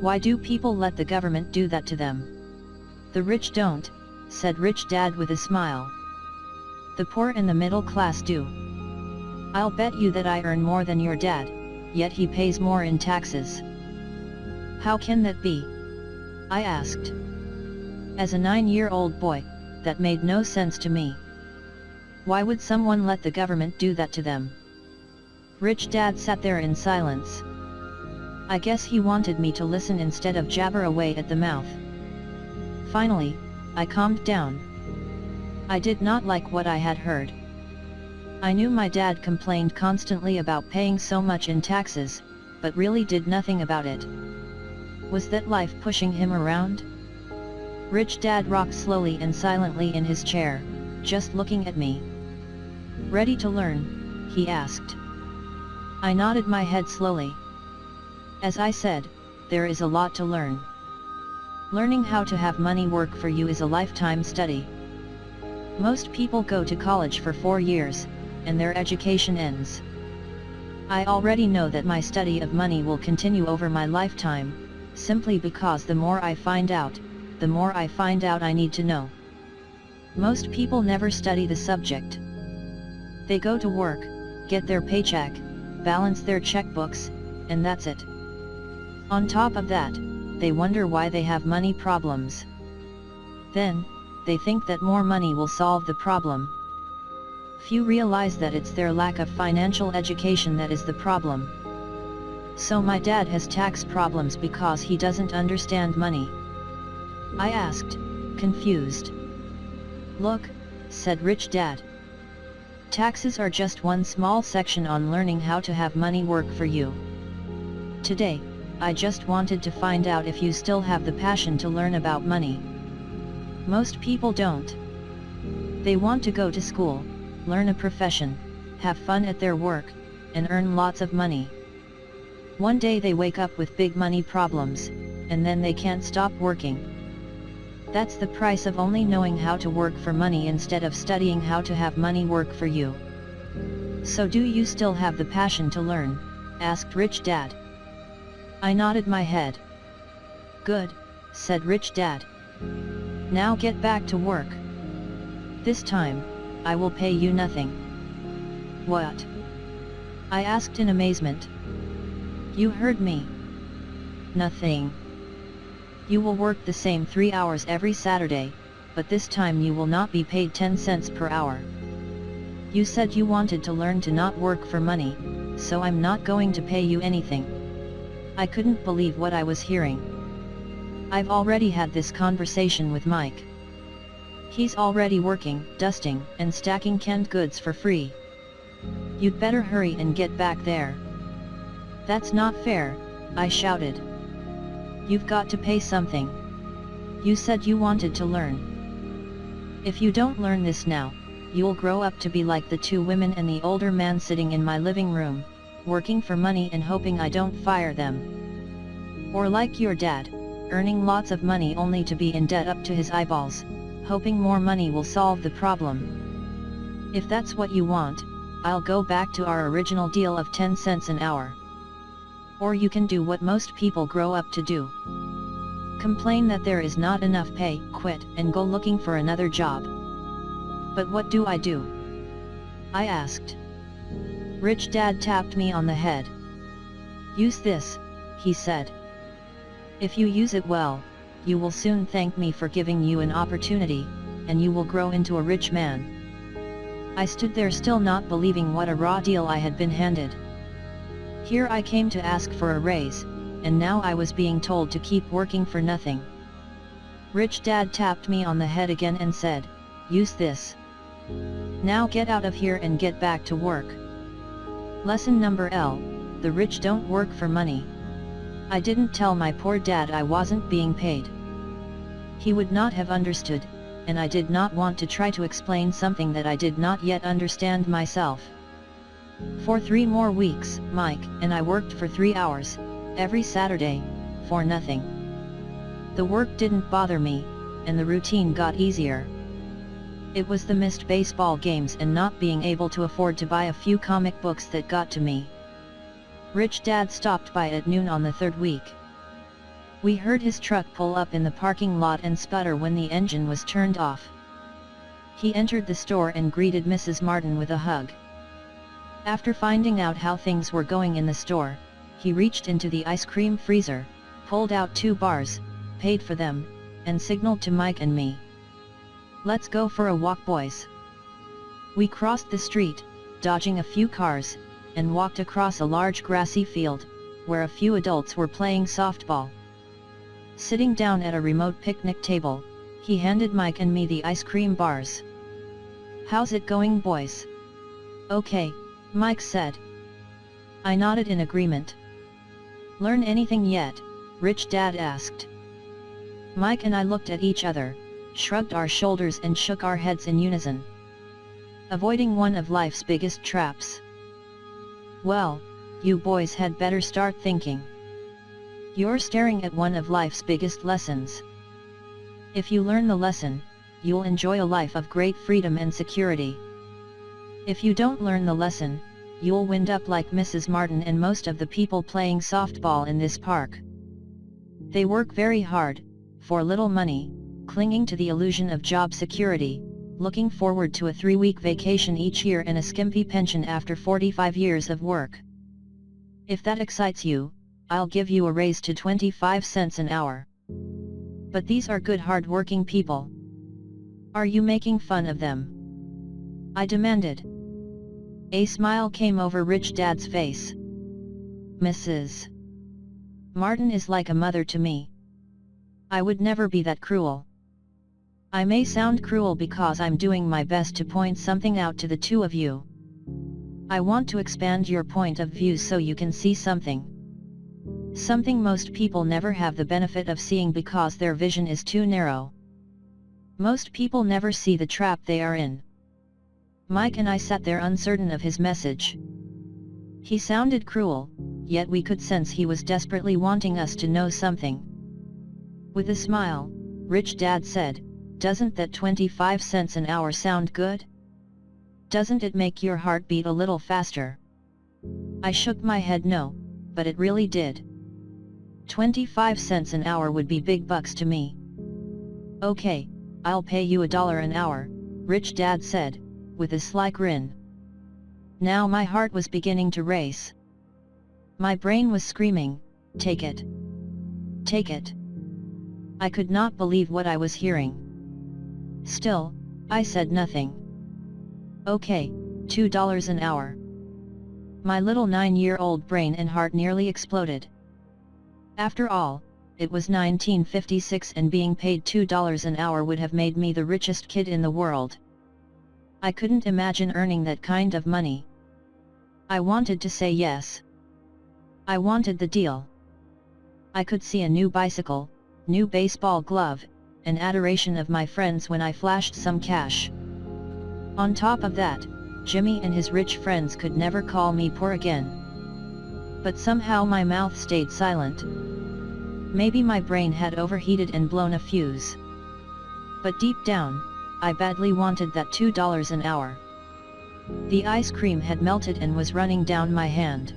Why do people let the government do that to them? The rich don't, said Rich Dad with a smile. The poor and the middle class do. I'll bet you that I earn more than your dad, yet he pays more in taxes. How can that be? I asked. As a 9-year-old boy, that made no sense to me. Why would someone let the government do that to them? Rich Dad sat there in silence. I guess he wanted me to listen instead of jabber away at the mouth. Finally, I calmed down. I did not like what I had heard. I knew my dad complained constantly about paying so much in taxes, but really did nothing about it. Was that life pushing him around? Rich Dad rocked slowly and silently in his chair, just looking at me. Ready to learn? He asked. I nodded my head slowly. As I said, there is a lot to learn. Learning how to have money work for you is a lifetime study. Most people go to college for 4 years, and their education ends. I already know that my study of money will continue over my lifetime, simply because the more I find out, I need to know. Most people never study the subject. They go to work, get their paycheck, balance their checkbooks, and that's it. On top of that, they wonder why they have money problems. Then, they think that more money will solve the problem. Few realize that it's their lack of financial education that is the problem. So my dad has tax problems because he doesn't understand money. I asked, confused. Look, said Rich Dad. Taxes are just one small section on learning how to have money work for you. Today, I just wanted to find out if you still have the passion to learn about money. Most people don't. They want to go to school, learn a profession, have fun at their work, and earn lots of money. One day they wake up with big money problems, and then they can't stop working. That's the price of only knowing how to work for money instead of studying how to have money work for you. So do you still have the passion to learn? Asked Rich Dad. I nodded my head. Good, said Rich Dad. Now get back to work. This time, I will pay you nothing. What? I asked in amazement. You heard me. Nothing. You will work the same 3 hours every Saturday, but this time you will not be paid 10 cents per hour. You said you wanted to learn to not work for money, so I'm not going to pay you anything. I couldn't believe what I was hearing. I've already had this conversation with Mike. He's already working, dusting, and stacking canned goods for free. You'd better hurry and get back there. That's not fair, I shouted. You've got to pay something. You said you wanted to learn. If you don't learn this now, you'll grow up to be like the two women and the older man sitting in my living room, working for money and hoping I don't fire them. Or like your dad, earning lots of money only to be in debt up to his eyeballs, hoping more money will solve the problem. If that's what you want, I'll go back to our original deal of 10 cents an hour. Or you can do what most people grow up to do. Complain that there is not enough pay, quit, and go looking for another job. But what do? I asked. Rich Dad tapped me on the head. Use this, he said. If you use it well, you will soon thank me for giving you an opportunity, and you will grow into a rich man. I stood there still not believing what a raw deal I had been handed. Here I came to ask for a raise, and now I was being told to keep working for nothing. Rich Dad tapped me on the head again and said, use this. Now get out of here and get back to work. Lesson number L, the rich don't work for money. I didn't tell my poor dad I wasn't being paid. He would not have understood, and I did not want to try to explain something that I did not yet understand myself. For 3 more weeks, Mike and I worked for 3 hours, every Saturday, for nothing. The work didn't bother me, and the routine got easier. It was the missed baseball games and not being able to afford to buy a few comic books that got to me. Rich Dad stopped by at noon on the 3rd week. We heard his truck pull up in the parking lot and sputter when the engine was turned off. He entered the store and greeted Mrs. Martin with a hug. After finding out how things were going in the store, he reached into the ice cream freezer, pulled out 2 bars, paid for them, and signaled to Mike and me. Let's go for a walk, boys. We crossed the street, dodging a few cars, and walked across a large grassy field, where a few adults were playing softball. Sitting down at a remote picnic table, he handed Mike and me the ice cream bars. How's it going, boys? Okay, Mike said. I nodded in agreement. Learn anything yet? Rich Dad asked. Mike and I looked at each other, shrugged our shoulders and shook our heads in unison. Avoiding one of life's biggest traps. Well, you boys had better start thinking. You're staring at one of life's biggest lessons. If you learn the lesson, you'll enjoy a life of great freedom and security. If you don't learn the lesson, you'll wind up like Mrs. Martin and most of the people playing softball in this park. They work very hard, for little money, clinging to the illusion of job security, looking forward to a 3-week vacation each year and a skimpy pension after 45 years of work. If that excites you, I'll give you a raise to 25 cents an hour. But these are good hard-working people. Are you making fun of them? I demanded. A smile came over Rich Dad's face. Mrs. Martin is like a mother to me. I would never be that cruel. I may sound cruel because I'm doing my best to point something out to the two of you. I want to expand your point of view so you can see something. Something most people never have the benefit of seeing because their vision is too narrow. Most people never see the trap they are in. Mike and I sat there uncertain of his message. He sounded cruel, yet we could sense he was desperately wanting us to know something. With a smile, Rich Dad said, "Doesn't that 25 cents an hour sound good? Doesn't it make your heart beat a little faster?" I shook my head no, but it really did. 25 cents an hour would be big bucks to me. "Okay, I'll pay you $1 an hour," Rich Dad said, with a sly grin. Now my heart was beginning to race. My brain was screaming, "Take it! Take it!" I could not believe what I was hearing. Still, I said nothing. "Okay, $2 an hour." My little 9-year-old brain and heart nearly exploded. After all, it was 1956 and being paid $2 an hour would have made me the richest kid in the world. I couldn't imagine earning that kind of money. I wanted to say yes. I wanted the deal. I could see a new bicycle, new baseball glove, and adoration of my friends when I flashed some cash. On top of that, Jimmy and his rich friends could never call me poor again. But somehow my mouth stayed silent. Maybe my brain had overheated and blown a fuse. But deep down, I badly wanted that $2 an hour. The ice cream had melted and was running down my hand.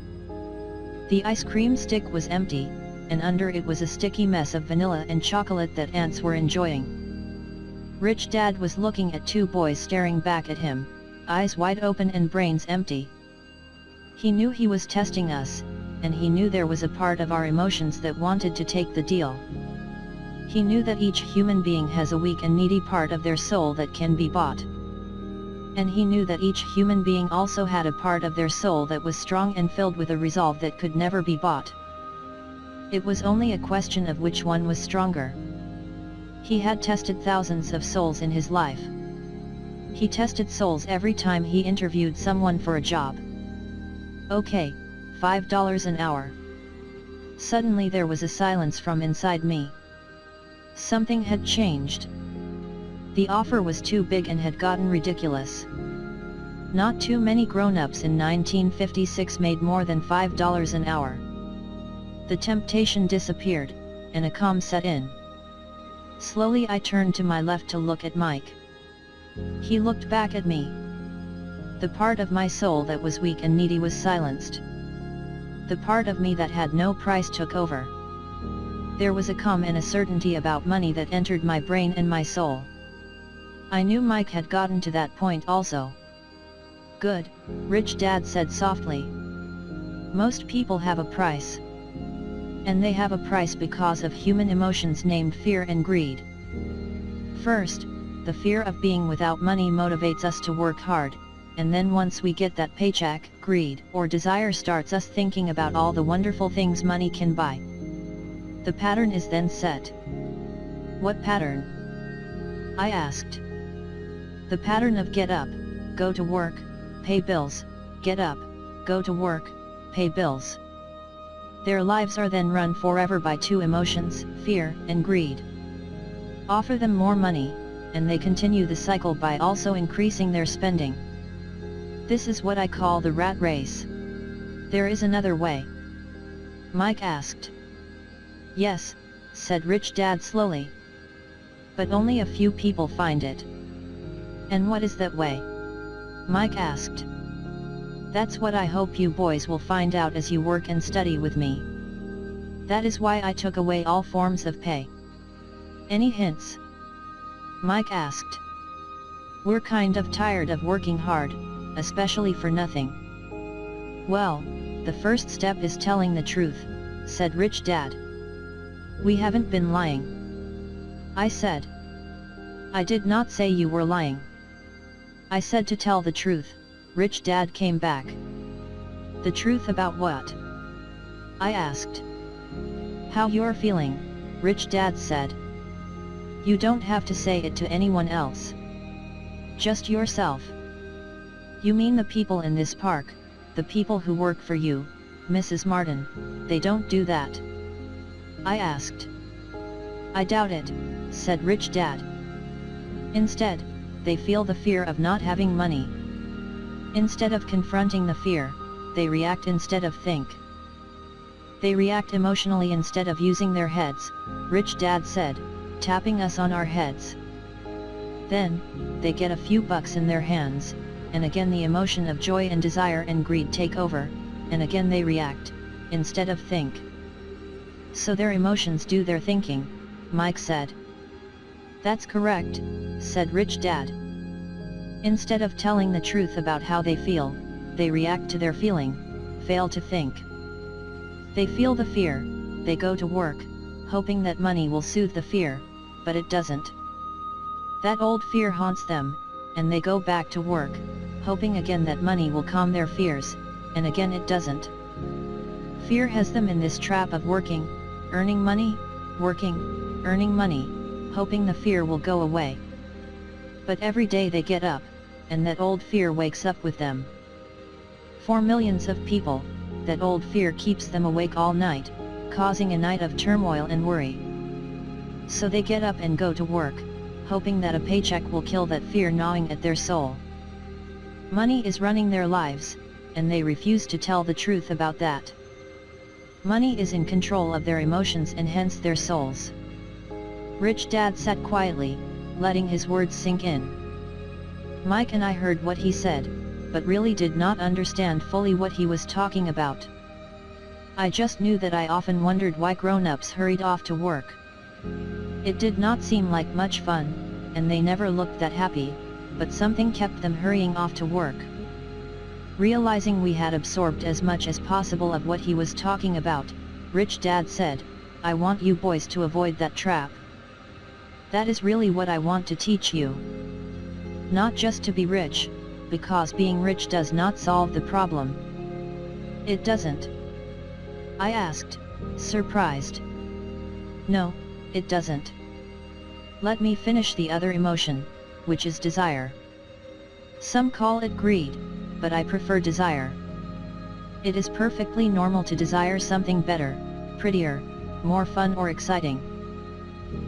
The ice cream stick was empty, and under it was a sticky mess of vanilla and chocolate that ants were enjoying. Rich Dad was looking at two boys staring back at him, eyes wide open and brains empty. He knew he was testing us, and he knew there was a part of our emotions that wanted to take the deal. He knew that each human being has a weak and needy part of their soul that can be bought. And he knew that each human being also had a part of their soul that was strong and filled with a resolve that could never be bought. It was only a question of which one was stronger. He had tested thousands of souls in his life. He tested souls every time he interviewed someone for a job. "Okay, $5 an hour." Suddenly there was a silence from inside me. Something had changed. The offer was too big and had gotten ridiculous. Not too many grown-ups in 1956 made more than $5 an hour. The temptation disappeared, and a calm set in. Slowly I turned to my left to look at Mike. He looked back at me. The part of my soul that was weak and needy was silenced. The part of me that had no price took over. There was a calm and a certainty about money that entered my brain and my soul. I knew Mike had gotten to that point also. "Good," Rich Dad said softly. "Most people have a price. And they have a price because of human emotions named fear and greed. First, the fear of being without money motivates us to work hard, and then once we get that paycheck, greed or desire starts us thinking about all the wonderful things money can buy. The pattern is then set." "What pattern?" I asked. "The pattern of get up, go to work, pay bills, get up, go to work, pay bills." Their lives are then run forever by two emotions, fear and greed. Offer them more money, and they continue the cycle by also increasing their spending. This is what I call the rat race. "There is another way?" Mike asked. "Yes," said Rich Dad slowly. "But only a few people find it." "And what is that way?" Mike asked. "That's what I hope you boys will find out as you work and study with me. That is why I took away all forms of pay. Any hints? Mike asked. We're kind of tired of working hard, especially for nothing. Well, the first step is telling the truth, said Rich Dad. We haven't been lying. I said. I did not say you were lying. I said to tell the truth, Rich Dad came back. The truth about what? I asked. How you're feeling, Rich Dad said. You don't have to say it to anyone else. Just yourself. You mean the people in this park, the people who work for you, Mrs. Martin, they don't do that? I asked. I doubt it, said Rich Dad. Instead, they feel the fear of not having money. Instead of confronting the fear, they react instead of think. They react emotionally instead of using their heads, Rich Dad said, tapping us on our heads. Then, they get a few bucks in their hands, and again the emotion of joy and desire and greed take over, and again they react, instead of think. So their emotions do their thinking, Mike said. That's correct, said Rich Dad. Instead of telling the truth about how they feel, they react to their feeling, fail to think. They feel the fear, they go to work, hoping that money will soothe the fear, but it doesn't. That old fear haunts them, and they go back to work, hoping again that money will calm their fears, and again it doesn't. Fear has them in this trap of working, earning money, working, earning money, hoping the fear will go away. But every day they get up, and that old fear wakes up with them. For millions of people, that old fear keeps them awake all night, causing a night of turmoil and worry. So they get up and go to work, hoping that a paycheck will kill that fear gnawing at their soul. Money is running their lives, and they refuse to tell the truth about that. Money is in control of their emotions and hence their souls. Rich Dad sat quietly, letting his words sink in. Mike and I heard what he said, but really did not understand fully what he was talking about. I just knew that I often wondered why grown-ups hurried off to work. It did not seem like much fun, and they never looked that happy, but something kept them hurrying off to work. Realizing we had absorbed as much as possible of what he was talking about, Rich Dad said, I want you boys to avoid that trap. That is really what I want to teach you. Not just to be rich, because being rich does not solve the problem. It doesn't. I asked, surprised. No, it doesn't. Let me finish the other emotion, which is desire. Some call it greed, but I prefer desire. It is perfectly normal to desire something better, prettier, more fun or exciting.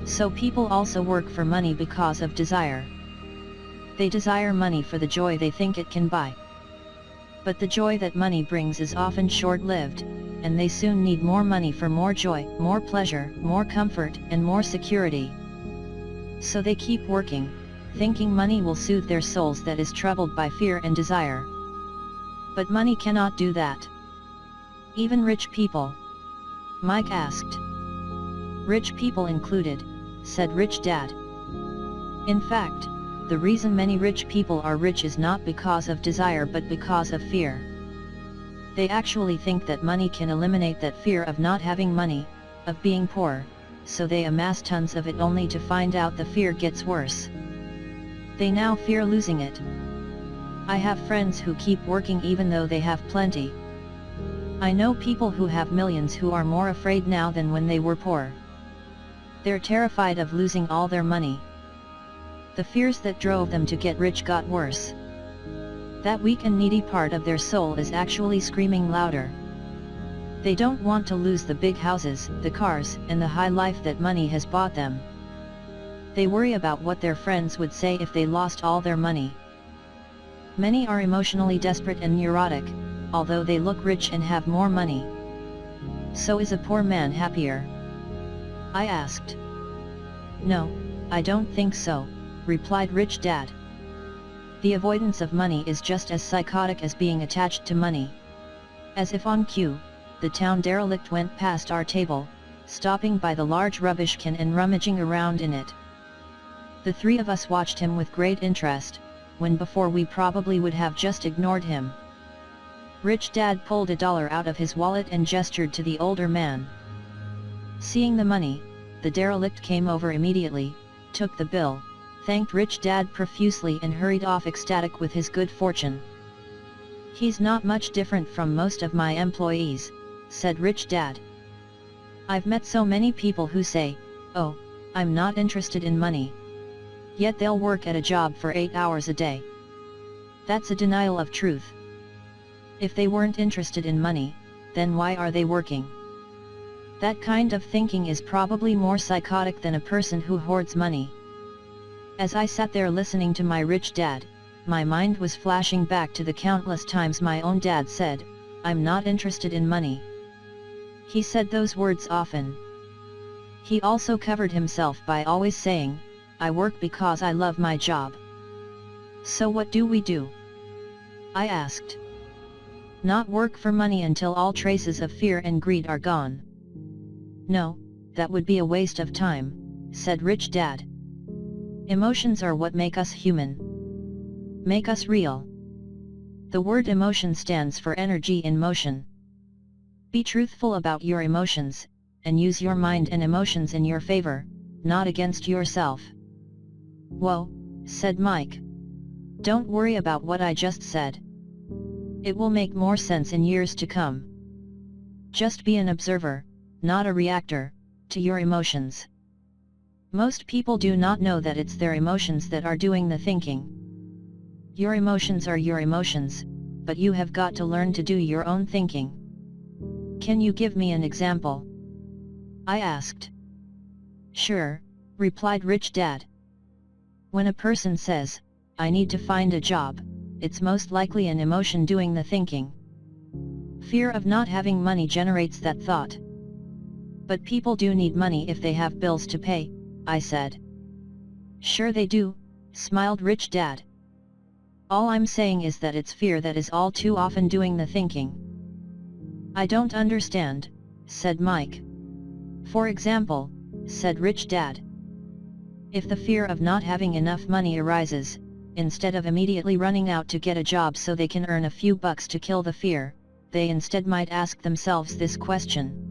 So people also work for money because of desire. They desire money for the joy they think it can buy. But the joy that money brings is often short-lived, and they soon need more money for more joy, more pleasure, more comfort, and more security. So they keep working, thinking money will soothe their souls that is troubled by fear and desire. But money cannot do that. Even rich people? Mike asked. Rich people included, said Rich Dad. In fact, the reason many rich people are rich is not because of desire but because of fear. They actually think that money can eliminate that fear of not having money, of being poor, so they amass tons of it only to find out the fear gets worse. They now fear losing it. I have friends who keep working even though they have plenty. I know people who have millions who are more afraid now than when they were poor. They're terrified of losing all their money. The fears that drove them to get rich got worse. That weak and needy part of their soul is actually screaming louder. They don't want to lose the big houses, the cars, and the high life that money has bought them. They worry about what their friends would say if they lost all their money. Many are emotionally desperate and neurotic, although they look rich and have more money. So is a poor man happier? I asked. No, I don't think so, replied Rich Dad. The avoidance of money is just as psychotic as being attached to money. As if on cue, the town derelict went past our table, stopping by the large rubbish can and rummaging around in it. The three of us watched him with great interest, when before we probably would have just ignored him. Rich Dad pulled $1 out of his wallet and gestured to the older man. Seeing the money, the derelict came over immediately, took the bill, thanked Rich Dad profusely and hurried off ecstatic with his good fortune. "He's not much different from most of my employees," said Rich Dad. "I've met so many people who say, 'Oh, I'm not interested in money.' Yet they'll work at a job for 8 hours a day. That's a denial of truth. If they weren't interested in money, then why are they working?" That kind of thinking is probably more psychotic than a person who hoards money. As I sat there listening to my rich dad, my mind was flashing back to the countless times my own dad said, "I'm not interested in money." He said those words often. He also covered himself by always saying, "I work because I love my job." So what do we do? I asked. Not work for money until all traces of fear and greed are gone. No, that would be a waste of time, said Rich Dad. Emotions are what make us human. Make us real. The word emotion stands for energy in motion. Be truthful about your emotions, and use your mind and emotions in your favor, not against yourself. Whoa, said Mike. Don't worry about what I just said. It will make more sense in years to come. Just be an observer, not a reactor, to your emotions. Most people do not know that it's their emotions that are doing the thinking. Your emotions are your emotions, but you have got to learn to do your own thinking. Can you give me an example? I asked. Sure, replied Rich Dad. When a person says, "I need to find a job," it's most likely an emotion doing the thinking. Fear of not having money generates that thought. But people do need money if they have bills to pay, I said. Sure they do, smiled Rich Dad. All I'm saying is that it's fear that is all too often doing the thinking. I don't understand, said Mike. For example, said Rich Dad. If the fear of not having enough money arises, instead of immediately running out to get a job so they can earn a few bucks to kill the fear, they instead might ask themselves this question.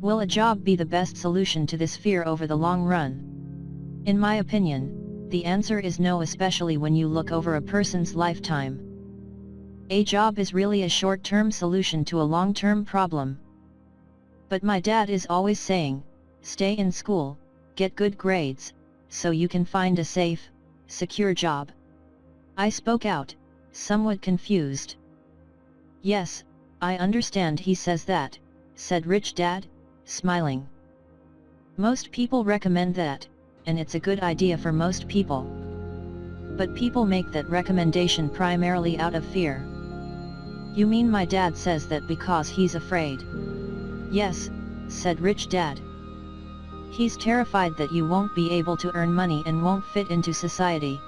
Will a job be the best solution to this fear over the long run? In my opinion, the answer is no, especially when you look over a person's lifetime. A job is really a short-term solution to a long-term problem. But my dad is always saying, stay in school, get good grades, so you can find a safe, secure job. I spoke out, somewhat confused. Yes, I understand he says that, said Rich Dad, smiling. Most people recommend that, and it's a good idea for most people. But people make that recommendation primarily out of fear. You mean my dad says that because he's afraid? Yes, said Rich Dad. He's terrified that you won't be able to earn money and won't fit into society.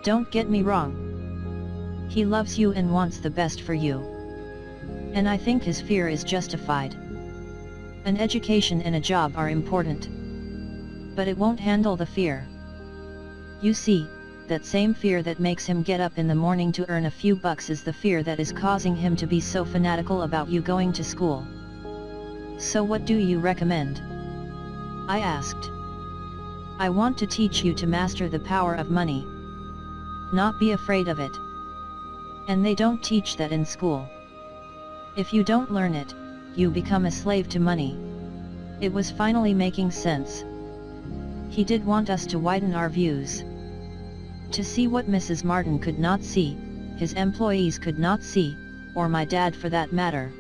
Don't get me wrong. He loves you and wants the best for you. And I think his fear is justified. An education and a job are important. But it won't handle the fear. You see, that same fear that makes him get up in the morning to earn a few bucks is the fear that is causing him to be so fanatical about you going to school. So what do you recommend? I asked. I want to teach you to master the power of money. Not be afraid of it. And they don't teach that in school. If you don't learn it, you become a slave to money. It was finally making sense. He did want us to widen our views. To see what Mrs. Martin could not see, his employees could not see, or my dad for that matter.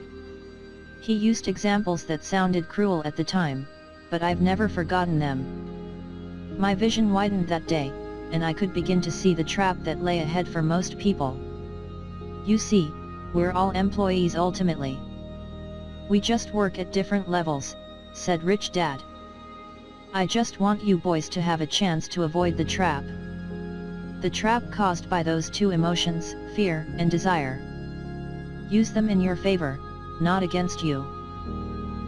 He used examples that sounded cruel at the time, but I've never forgotten them. My vision widened that day, and I could begin to see the trap that lay ahead for most people. You see, we're all employees ultimately. We just work at different levels, said Rich Dad. I just want you boys to have a chance to avoid the trap. The trap caused by those two emotions, fear and desire. Use them in your favor, not against you.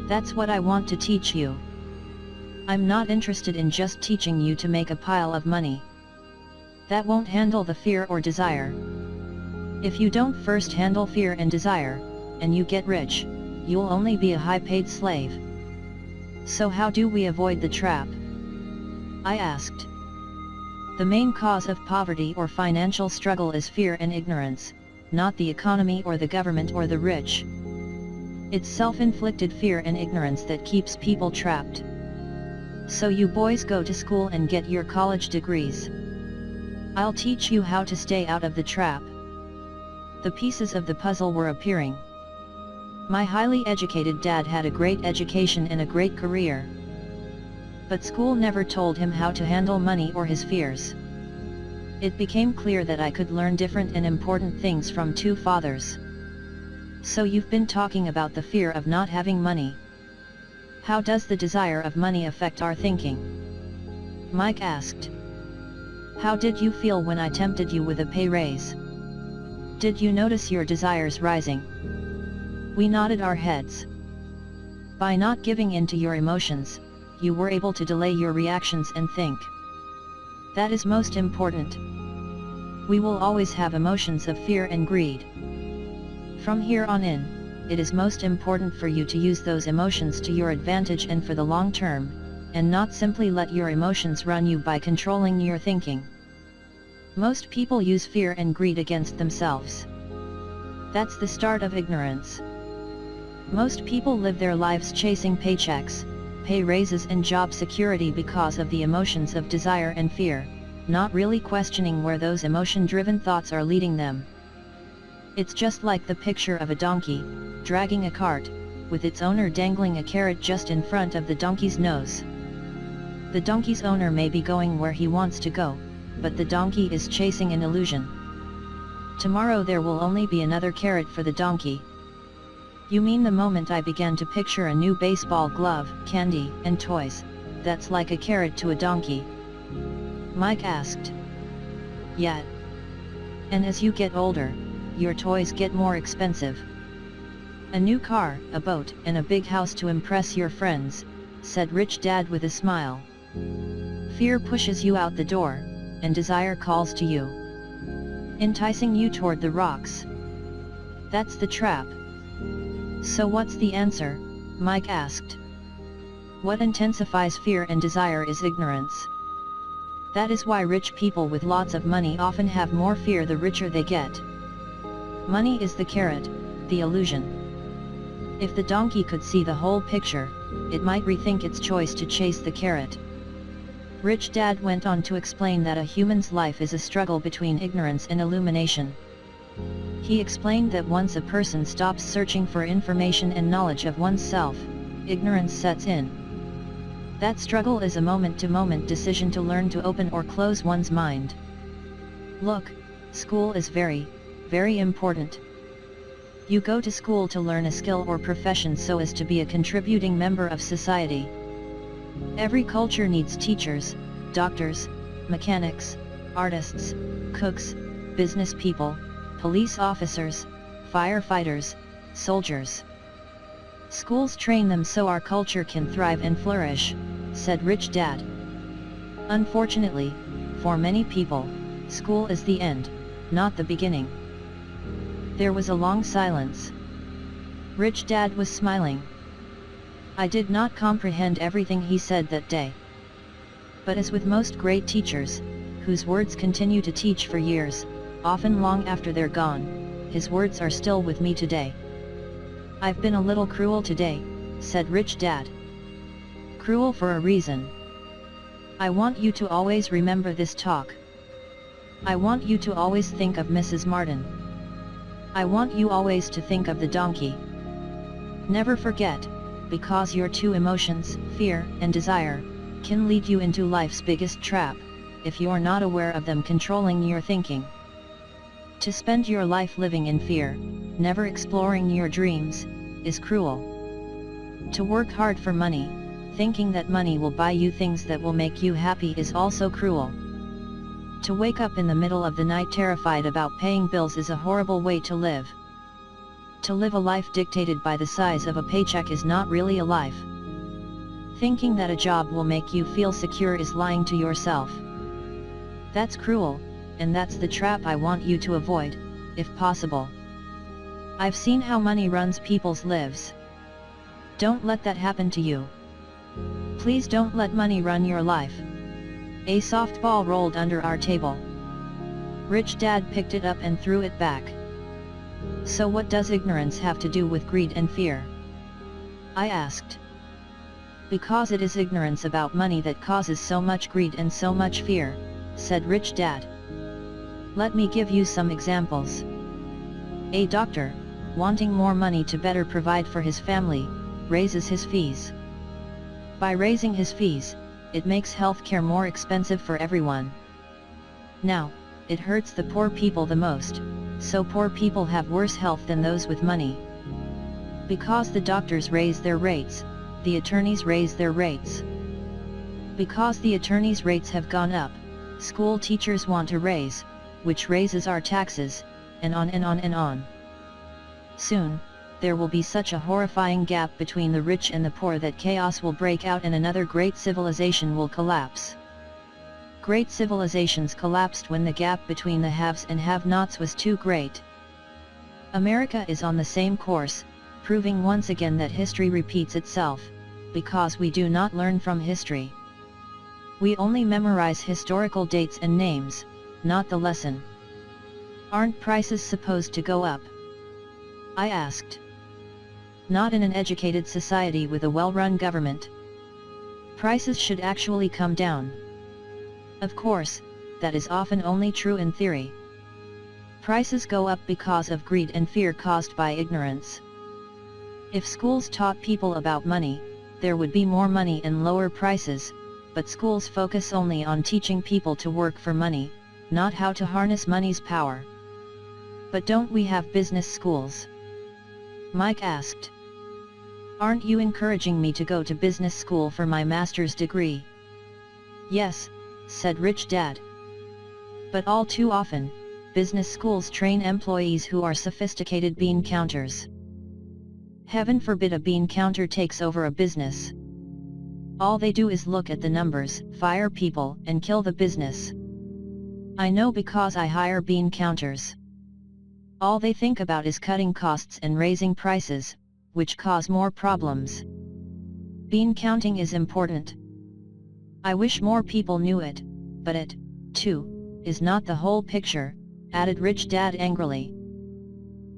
That's what I want to teach you. I'm not interested in just teaching you to make a pile of money. That won't handle the fear or desire. If you don't first handle fear and desire, and you get rich, you'll only be a high-paid slave. So how do we avoid the trap? I asked. The main cause of poverty or financial struggle is fear and ignorance, not the economy or the government or the rich. It's self-inflicted fear and ignorance that keeps people trapped. So you boys go to school and get your college degrees. I'll teach you how to stay out of the trap. The pieces of the puzzle were appearing. My highly educated dad had a great education and a great career. But school never told him how to handle money or his fears. It became clear that I could learn different and important things from two fathers. So you've been talking about the fear of not having money. How does the desire of money affect our thinking? Mike asked. How did you feel when I tempted you with a pay raise? Did you notice your desires rising? We nodded our heads. By not giving in to your emotions, you were able to delay your reactions and think. That is most important. We will always have emotions of fear and greed. From here on in, it is most important for you to use those emotions to your advantage and for the long term, and not simply let your emotions run you by controlling your thinking. Most people use fear and greed against themselves. That's the start of ignorance. Most people live their lives chasing paychecks, pay raises and job security because of the emotions of desire and fear, not really questioning where those emotion-driven thoughts are leading them. It's just like the picture of a donkey, dragging a cart, with its owner dangling a carrot just in front of the donkey's nose. The donkey's owner may be going where he wants to go, but the donkey is chasing an illusion. Tomorrow there will only be another carrot for the donkey. You mean the moment I began to picture a new baseball glove, candy, and toys, that's like a carrot to a donkey? Mike asked. Yeah. And as you get older, your toys get more expensive. A new car, a boat, and a big house to impress your friends, said Rich Dad with a smile. Fear pushes you out the door, and desire calls to you, enticing you toward the rocks. That's the trap. So what's the answer? Mike asked. What intensifies fear and desire is ignorance. That is why rich people with lots of money often have more fear the richer they get. Money is the carrot, the illusion. If the donkey could see the whole picture, it might rethink its choice to chase the carrot. Rich Dad went on to explain that a human's life is a struggle between ignorance and illumination. He explained that once a person stops searching for information and knowledge of oneself, ignorance sets in. That struggle is a moment-to-moment decision to learn to open or close one's mind. Look, school is very, very important. You go to school to learn a skill or profession so as to be a contributing member of society. Every culture needs teachers, doctors, mechanics, artists, cooks, business people, police officers, firefighters, soldiers. Schools train them so our culture can thrive and flourish, said Rich Dad. Unfortunately, for many people, school is the end, not the beginning. There was a long silence. Rich Dad was smiling. I did not comprehend everything he said that day. But as with most great teachers, whose words continue to teach for years, often long after they're gone, his words are still with me today. I've been a little cruel today, said Rich Dad. Cruel for a reason. I want you to always remember this talk. I want you to always think of Mrs. Martin. I want you always to think of the donkey. Never forget, because your two emotions, fear and desire, can lead you into life's biggest trap, if you're not aware of them controlling your thinking. To spend your life living in fear, never exploring your dreams, is cruel. To work hard for money, thinking that money will buy you things that will make you happy is also cruel. To wake up in the middle of the night terrified about paying bills is a horrible way to live. To live a life dictated by the size of a paycheck is not really a life. Thinking that a job will make you feel secure is lying to yourself. That's cruel, and that's the trap I want you to avoid, if possible. I've seen how money runs people's lives. Don't let that happen to you. Please don't let money run your life. A softball rolled under our table. Rich Dad picked it up and threw it back. So what does ignorance have to do with greed and fear? I asked. Because it is ignorance about money that causes so much greed and so much fear, said Rich Dad. Let me give you some examples. A doctor, wanting more money to better provide for his family, raises his fees. By raising his fees, it makes healthcare more expensive for everyone. Now, it hurts the poor people the most, so poor people have worse health than those with money. Because the doctors raise their rates, the attorneys raise their rates. Because the attorneys' rates have gone up, school teachers want a raise, which raises our taxes, and on and on and on. Soon, there will be such a horrifying gap between the rich and the poor that chaos will break out and another great civilization will collapse. Great civilizations collapsed when the gap between the haves and have-nots was too great. America is on the same course, proving once again that history repeats itself, because we do not learn from history. We only memorize historical dates and names, not the lesson. Aren't prices supposed to go up? I asked. Not in an educated society with a well-run government. Prices should actually come down. Of course, that is often only true in theory. Prices go up because of greed and fear caused by ignorance. If schools taught people about money, there would be more money and lower prices, but schools focus only on teaching people to work for money, not how to harness money's power. But don't we have business schools? Mike asked. Aren't you encouraging me to go to business school for my master's degree? Yes, said Rich Dad. But all too often, business schools train employees who are sophisticated bean counters. Heaven forbid a bean counter takes over a business. All they do is look at the numbers, fire people, and kill the business. I know because I hire bean counters. All they think about is cutting costs and raising prices, which cause more problems. Bean counting is important. I wish more people knew it, but it, too, is not the whole picture, added Rich Dad angrily.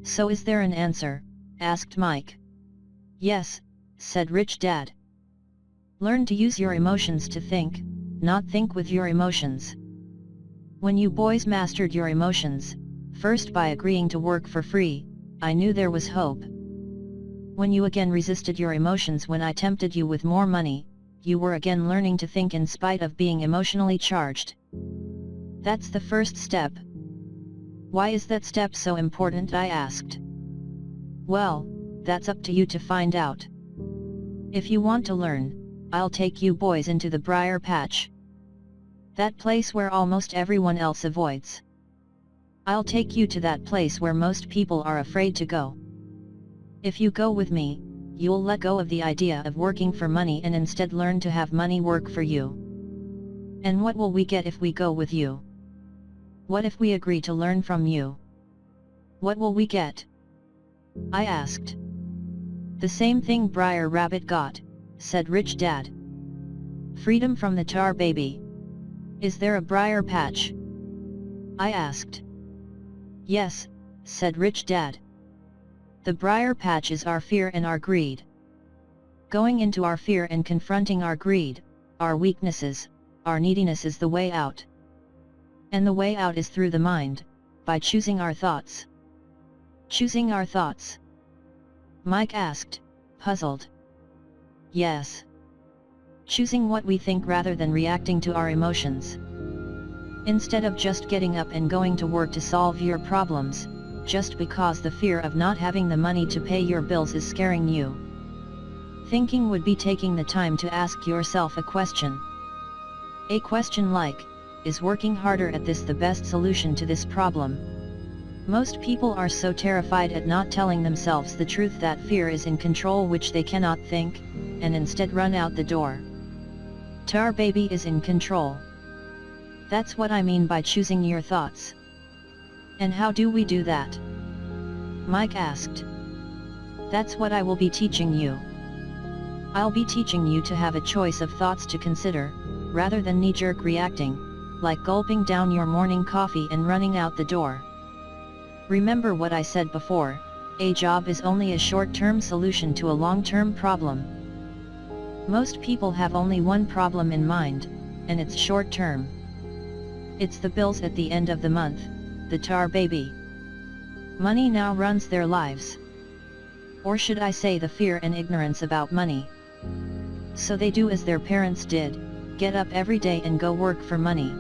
So is there an answer? Asked Mike. Yes, said Rich Dad. Learn to use your emotions to think, not think with your emotions. When you boys mastered your emotions, first by agreeing to work for free, I knew there was hope. When you again resisted your emotions when I tempted you with more money, you were again learning to think in spite of being emotionally charged. That's the first step. Why is that step so important? I asked. Well, that's up to you to find out. If you want to learn, I'll take you boys into the briar patch. That place where almost everyone else avoids. I'll take you to that place where most people are afraid to go. If you go with me, you'll let go of the idea of working for money and instead learn to have money work for you. And what will we get if we go with you? What if we agree to learn from you? What will we get? I asked. The same thing Briar Rabbit got, said Rich Dad. Freedom from the tar baby. Is there a briar patch? I asked. Yes, said Rich Dad. The briar patch is our fear and our greed. Going into our fear and confronting our greed, our weaknesses, our neediness is the way out. And the way out is through the mind, by choosing our thoughts. Choosing our thoughts? Mike asked, puzzled. Yes. Choosing what we think rather than reacting to our emotions. Instead of just getting up and going to work to solve your problems, just because the fear of not having the money to pay your bills is scaring you. Thinking would be taking the time to ask yourself a question. A question like, is working harder at this the best solution to this problem? Most people are so terrified at not telling themselves the truth that fear is in control, which they cannot think, and instead run out the door. Tar baby is in control. That's what I mean by choosing your thoughts. And how do we do that? Mike asked. That's what I will be teaching you. I'll be teaching you to have a choice of thoughts to consider, rather than knee-jerk reacting, like gulping down your morning coffee and running out the door. Remember what I said before, a job is only a short-term solution to a long-term problem. Most people have only one problem in mind, and it's short-term. It's the bills at the end of the month, the tar baby. Money now runs their lives. Or should I say the fear and ignorance about money. So they do as their parents did, get up every day and go work for money.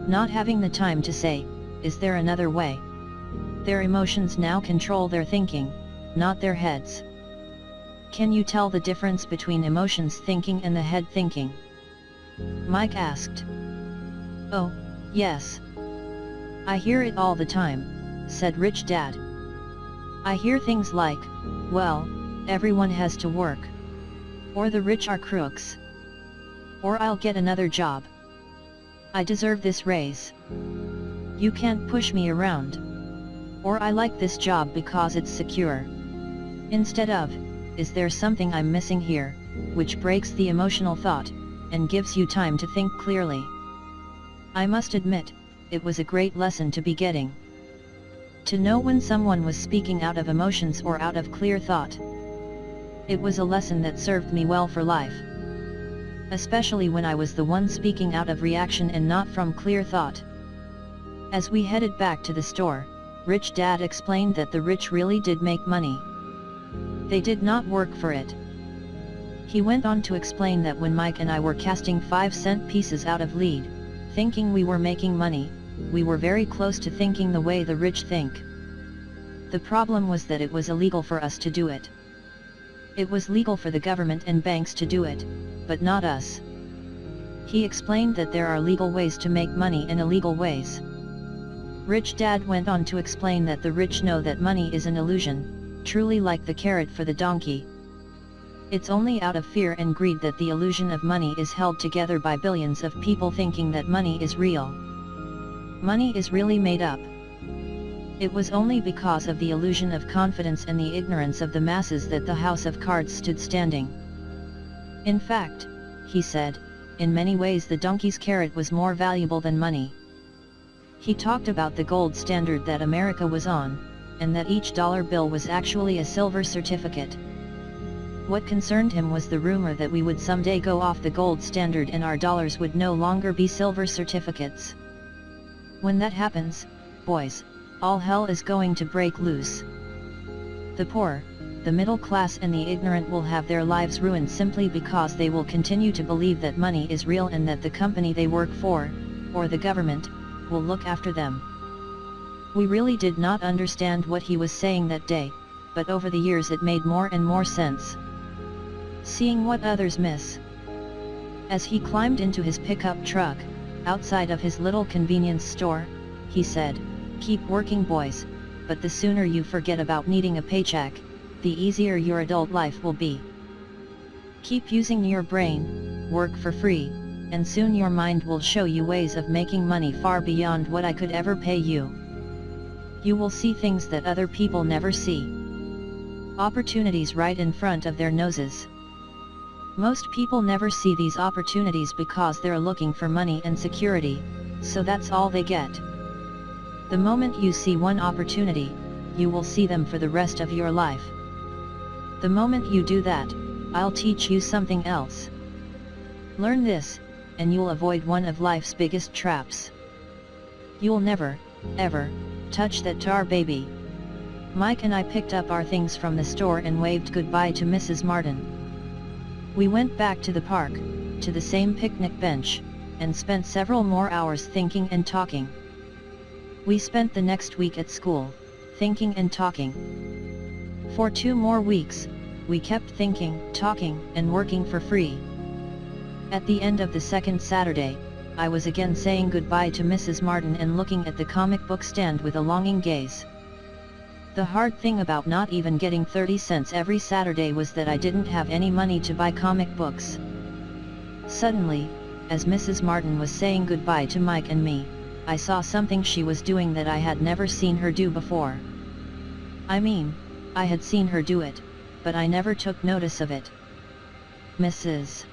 Not having the time to say, is there another way? Their emotions now control their thinking, not their heads. Can you tell the difference between emotions thinking and the head thinking? Mike asked. Oh, yes. I hear it all the time, said Rich Dad. I hear things like, well, everyone has to work. Or the rich are crooks. Or I'll get another job. I deserve this raise. You can't push me around. Or I like this job because it's secure. Instead of, is there something I'm missing here, which breaks the emotional thought, and gives you time to think clearly. I must admit, it was a great lesson to be getting. To know when someone was speaking out of emotions or out of clear thought. It was a lesson that served me well for life. Especially when I was the one speaking out of reaction and not from clear thought. As we headed back to the store, Rich Dad explained that the rich really did make money. They did not work for it. He went on to explain that when Mike and I were casting 5-cent pieces out of lead, thinking we were making money, we were very close to thinking the way the rich think. The problem was that it was illegal for us to do it. It was legal for the government and banks to do it, but not us. He explained that there are legal ways to make money and illegal ways. Rich Dad went on to explain that the rich know that money is an illusion, truly like the carrot for the donkey. It's only out of fear and greed that the illusion of money is held together by billions of people thinking that money is real. Money is really made up. It was only because of the illusion of confidence and the ignorance of the masses that the house of cards stood standing. In fact, he said, in many ways the donkey's carrot was more valuable than money. He talked about the gold standard that America was on, and that each dollar bill was actually a silver certificate. What concerned him was the rumor that we would someday go off the gold standard and our dollars would no longer be silver certificates. When that happens, boys, all hell is going to break loose. The poor, the middle class and the ignorant will have their lives ruined simply because they will continue to believe that money is real and that the company they work for, or the government, will look after them. We really did not understand what he was saying that day, but over the years it made more and more sense. Seeing what others miss. As he climbed into his pickup truck, outside of his little convenience store, he said, "Keep working, boys, but the sooner you forget about needing a paycheck, the easier your adult life will be. Keep using your brain, work for free, and soon your mind will show you ways of making money far beyond what I could ever pay you. You will see things that other people never see. Opportunities right in front of their noses. Most people never see these opportunities because they're looking for money and security, so that's all they get. The moment you see one opportunity, you will see them for the rest of your life. The moment you do that, I'll teach you something else. Learn this, and you'll avoid one of life's biggest traps. You'll never, ever, touch that tar baby." Mike and I picked up our things from the store and waved goodbye to Mrs. Martin. We went back to the park, to the same picnic bench, and spent several more hours thinking and talking. We spent the next week at school, thinking and talking. For 2 more weeks, we kept thinking, talking, and working for free. At the end of the second Saturday, I was again saying goodbye to Mrs. Martin and looking at the comic book stand with a longing gaze. The hard thing about not even getting 30 cents every Saturday was that I didn't have any money to buy comic books. Suddenly, as Mrs. Martin was saying goodbye to Mike and me, I saw something she was doing that I had never seen her do before. I mean, I had seen her do it, but I never took notice of it. Mrs.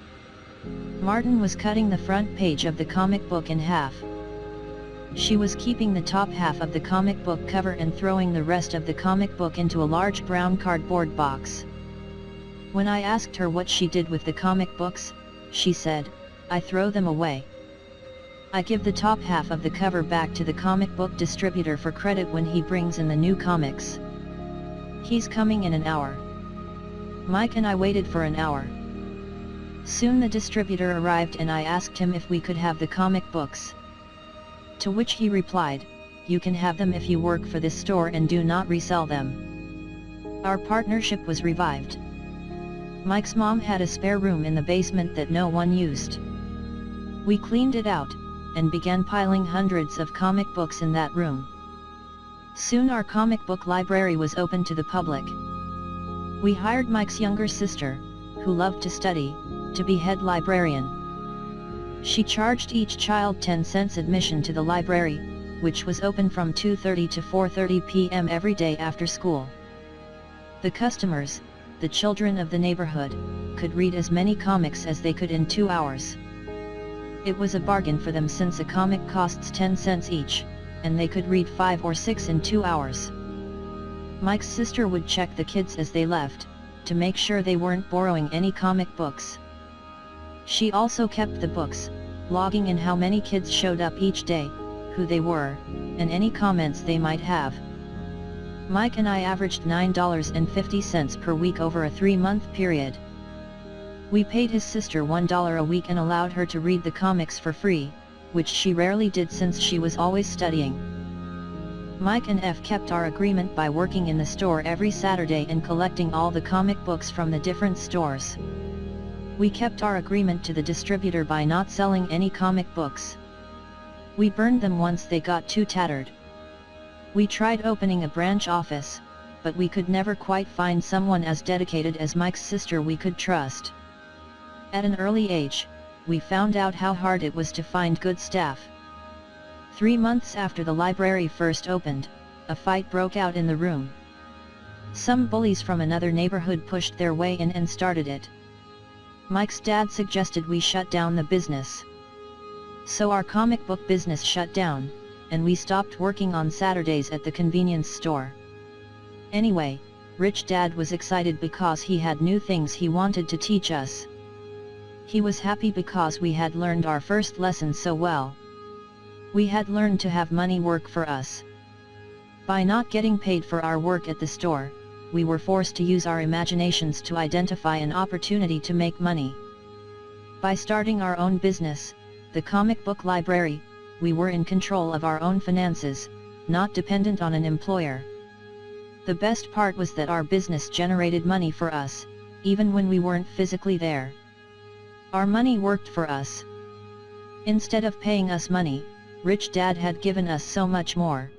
Martin was cutting the front page of the comic book in half. She was keeping the top half of the comic book cover and throwing the rest of the comic book into a large brown cardboard box. When I asked her what she did with the comic books, she said, "I throw them away. I give the top half of the cover back to the comic book distributor for credit when he brings in the new comics. He's coming in an hour." Mike and I waited for an hour. Soon the distributor arrived and I asked him if we could have the comic books. To which he replied, "You can have them if you work for this store and do not resell them." Our partnership was revived. Mike's mom had a spare room in the basement that no one used. We cleaned it out, and began piling hundreds of comic books in that room. Soon our comic book library was open to the public. We hired Mike's younger sister, who loved to study, to be head librarian. She charged each child 10 cents admission to the library, which was open from 2:30 to 4:30 p.m. every day after school. The customers, the children of the neighborhood, could read as many comics as they could in 2 hours. It was a bargain for them since a comic costs 10 cents each, and they could read 5 or 6 in 2 hours. Mike's sister would check the kids as they left, to make sure they weren't borrowing any comic books. She also kept the books, logging in how many kids showed up each day, who they were, and any comments they might have. Mike and I averaged $9.50 per week over a 3-month period. We paid his sister $1 a week and allowed her to read the comics for free, which she rarely did since she was always studying. Mike and F kept our agreement by working in the store every Saturday and collecting all the comic books from the different stores. We kept our agreement to the distributor by not selling any comic books. We burned them once they got too tattered. We tried opening a branch office, but we could never quite find someone as dedicated as Mike's sister we could trust. At an early age, we found out how hard it was to find good staff. 3 months after the library first opened, a fight broke out in the room. Some bullies from another neighborhood pushed their way in and started it. Mike's dad suggested we shut down the business. So our comic book business shut down, and we stopped working on Saturdays at the convenience store. Anyway, Rich Dad was excited because he had new things he wanted to teach us. He was happy because we had learned our first lesson so well. We had learned to have money work for us. By not getting paid for our work at the store, we were forced to use our imaginations to identify an opportunity to make money. By starting our own business, the comic book library, we were in control of our own finances, not dependent on an employer. The best part was that our business generated money for us, even when we weren't physically there. Our money worked for us. Instead of paying us money, Rich Dad had given us so much more.